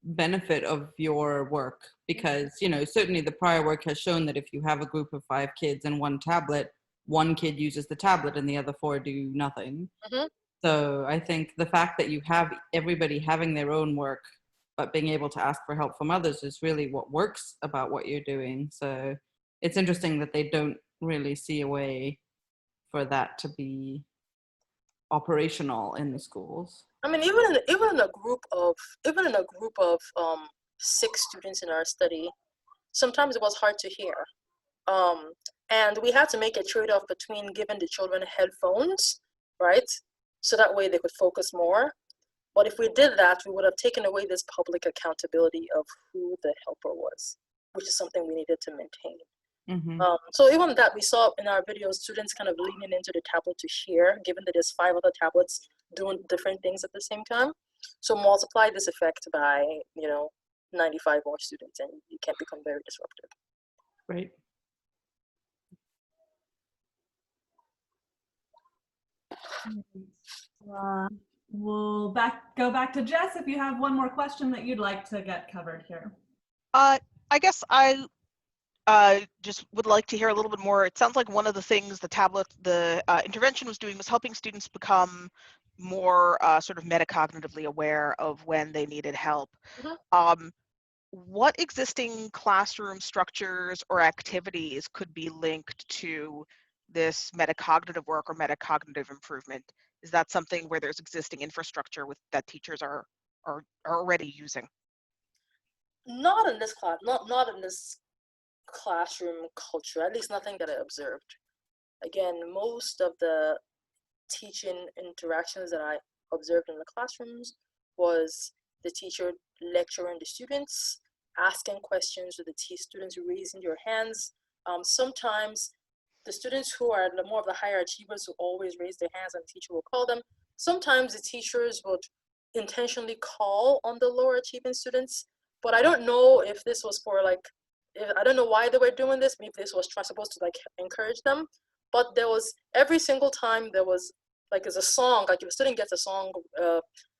benefit of your work, because, you know, certainly the prior work has shown that if you have a group of 5 kids and 1 tablet, 1 kid uses the tablet and the other 4 do nothing. So I think the fact that you have everybody having their own work, but being able to ask for help from others is really what works about what you're doing. So it's interesting that they don't really see a way for that to be operational in the schools? I mean, even in a group of 6 students in our study, sometimes it was hard to hear. And we had to make a trade-off between giving the children headphones, right? So that way they could focus more. But if we did that, we would have taken away this public accountability of who the helper was, which is something we needed to maintain. Mm-hmm. So even that, we saw in our videos, students kind of leaning into the tablet to share, given that there's 5 other tablets doing different things at the same time. So multiply this effect by, 95 more students, and you can become very disruptive. Great. We'll go back to Jess if you have one more question that you'd like to get covered here. I guess I just would like to hear a little bit more. It sounds like one of the things the intervention was doing was helping students become more sort of metacognitively aware of when they needed help. Mm-hmm. What existing classroom structures or activities could be linked to this metacognitive work or metacognitive improvement? Is that something where there's existing infrastructure that teachers are already using? Not in this class, not in this classroom culture, at least nothing that I observed. Again, most of the teaching interactions that I observed in the classrooms was the teacher lecturing the students, asking questions with the students raising their hands. Sometimes the students who are more of the higher achievers who always raise their hands and the teacher will call them. Sometimes the teachers would intentionally call on the lower achieving students, but I don't know if this was for I don't know why they were doing this. Maybe this was supposed to encourage them, but there was every single time there was there's a song, if a student gets a song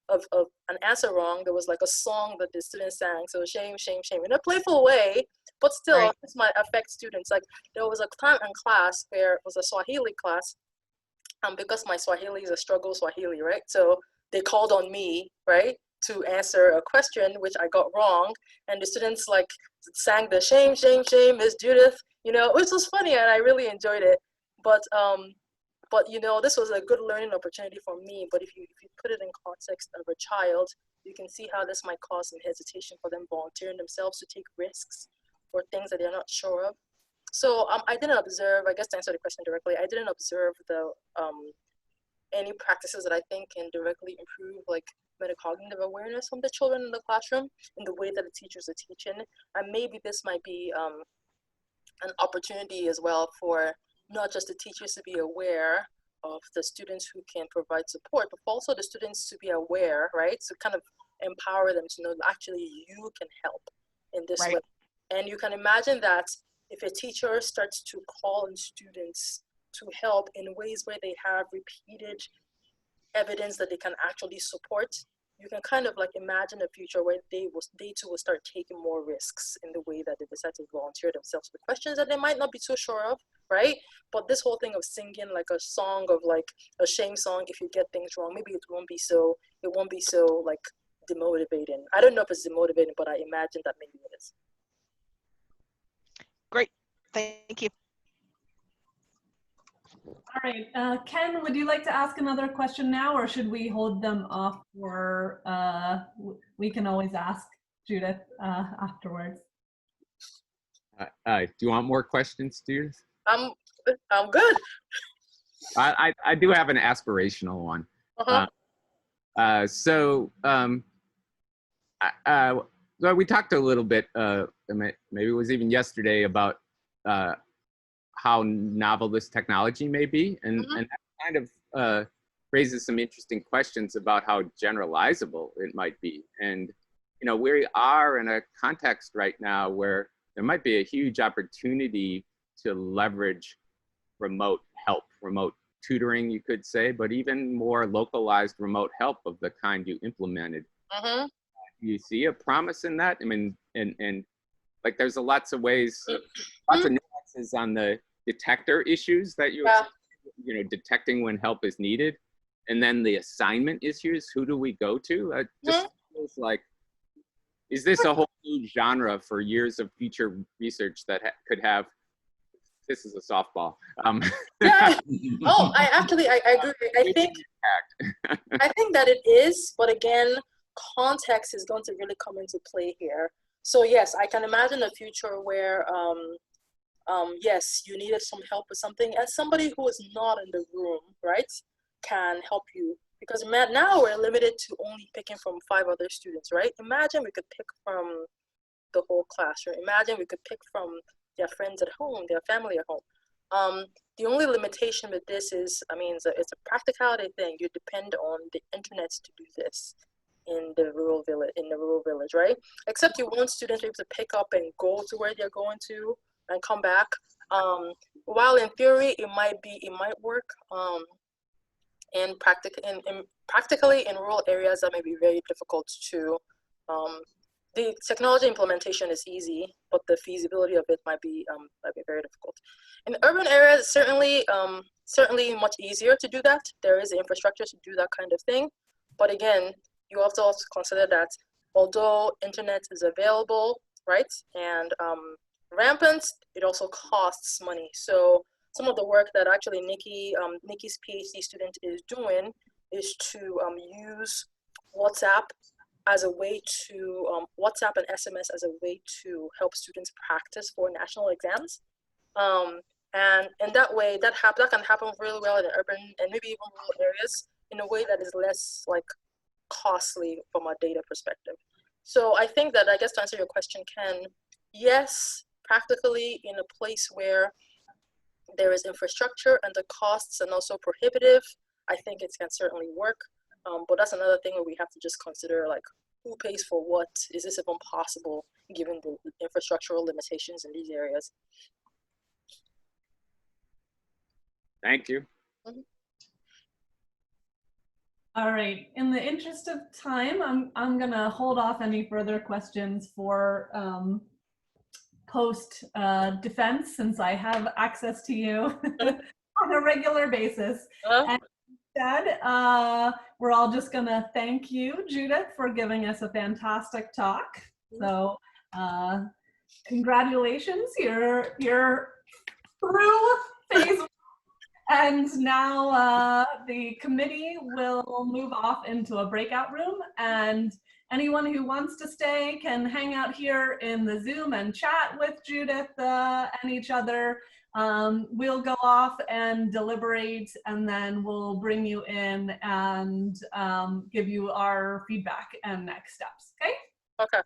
of an answer wrong, there was a song that the student sang. So shame, shame, shame in a playful way, but still right. This might affect students. There was a time in class where it was a Swahili class, because my Swahili is a struggle Swahili, right? So they called on me, right, to answer a question which I got wrong, and the students sang the shame, shame, shame, Miss Judith, which was funny and I really enjoyed it. But this was a good learning opportunity for me. But if you put it in context of a child, you can see how this might cause some hesitation for them volunteering themselves to take risks or things that they're not sure of. So I didn't observe, I guess to answer the question directly, I didn't observe any practices that I think can directly improve metacognitive awareness from the children in the classroom in the way that the teachers are teaching. And maybe this might be an opportunity as well for not just the teachers to be aware of the students who can provide support, but also the students to be aware, right? So kind of empower them to know that actually you can help in this way. And you can imagine that if a teacher starts to call on students to help in ways where they have repeated evidence that they can actually support, you can kind of imagine a future where they too will start taking more risks in the way that they decide to volunteer themselves with questions that they might not be too sure of, right? But this whole thing of singing a song of a shame song, if you get things wrong, maybe it won't be so demotivating. I don't know if it's demotivating, but I imagine that maybe it is. Great, thank you. All right, Ken, would you like to ask another question now, or should we hold them off for, we can always ask Judith afterwards. Do you want more questions, Judith? I'm good. I do have an aspirational one. So we talked a little bit, maybe it was even yesterday, about how novel this technology may be, and that kind of raises some interesting questions about how generalizable it might be. And we are in a context right now where there might be a huge opportunity to leverage remote help, remote tutoring, you could say, but even more localized remote help of the kind you implemented. Do you see a promise in that? I mean, and there's lots of ways, lots of nuances on the detector issues that you detecting when help is needed, and then the assignment issues. Who do we go to? Just feels like, is this a whole new genre for years of future research that could have This is a softball. Yeah. Oh, I agree. I think that it is, but again, context is going to really come into play here. So yes, I can imagine a future where, yes, you needed some help with something, and somebody who is not in the room, right, can help you. Because now we're limited to only picking from 5 other students, right? Imagine we could pick from the whole classroom. Imagine we could pick from their friends at home, their family at home. The only limitation with this is, I mean, it's a practicality thing. You depend on the internet to do this in the rural village, right? Except you want students to be able to pick up and go to where they're going to and come back. While in theory it might work. Practically in rural areas that may be very difficult to. The technology implementation is easy, but the feasibility of it might be very difficult. In urban areas, certainly much easier to do that. There is the infrastructure to do that kind of thing, but again, you have to also consider that although internet is available, right, and rampant, it also costs money. So some of the work that actually Nikki's PhD student is doing is to use WhatsApp as a way to, WhatsApp and SMS as a way to help students practice for national exams. And in that way, that can happen really well in urban and maybe even rural areas in a way that is less like costly from a data perspective. So I think that, I guess to answer your question, Ken, yes, practically in a place where there is infrastructure and the costs are also prohibitive, I think it can certainly work. But that's another thing where we have to just consider, like, who pays for what? Is this even possible given the infrastructural limitations in these areas? Thank you. Mm-hmm. All right. In the interest of time, I'm gonna hold off any further questions for post defense, since I have access to you on a regular basis. And instead, we're all just gonna thank you, Judith, for giving us a fantastic talk. So congratulations, you're through phase 1. And now the committee will move off into a breakout room, and anyone who wants to stay can hang out here in the Zoom and chat with Judith and each other. We'll go off and deliberate, and then we'll bring you in and give you our feedback and next steps, okay? Okay.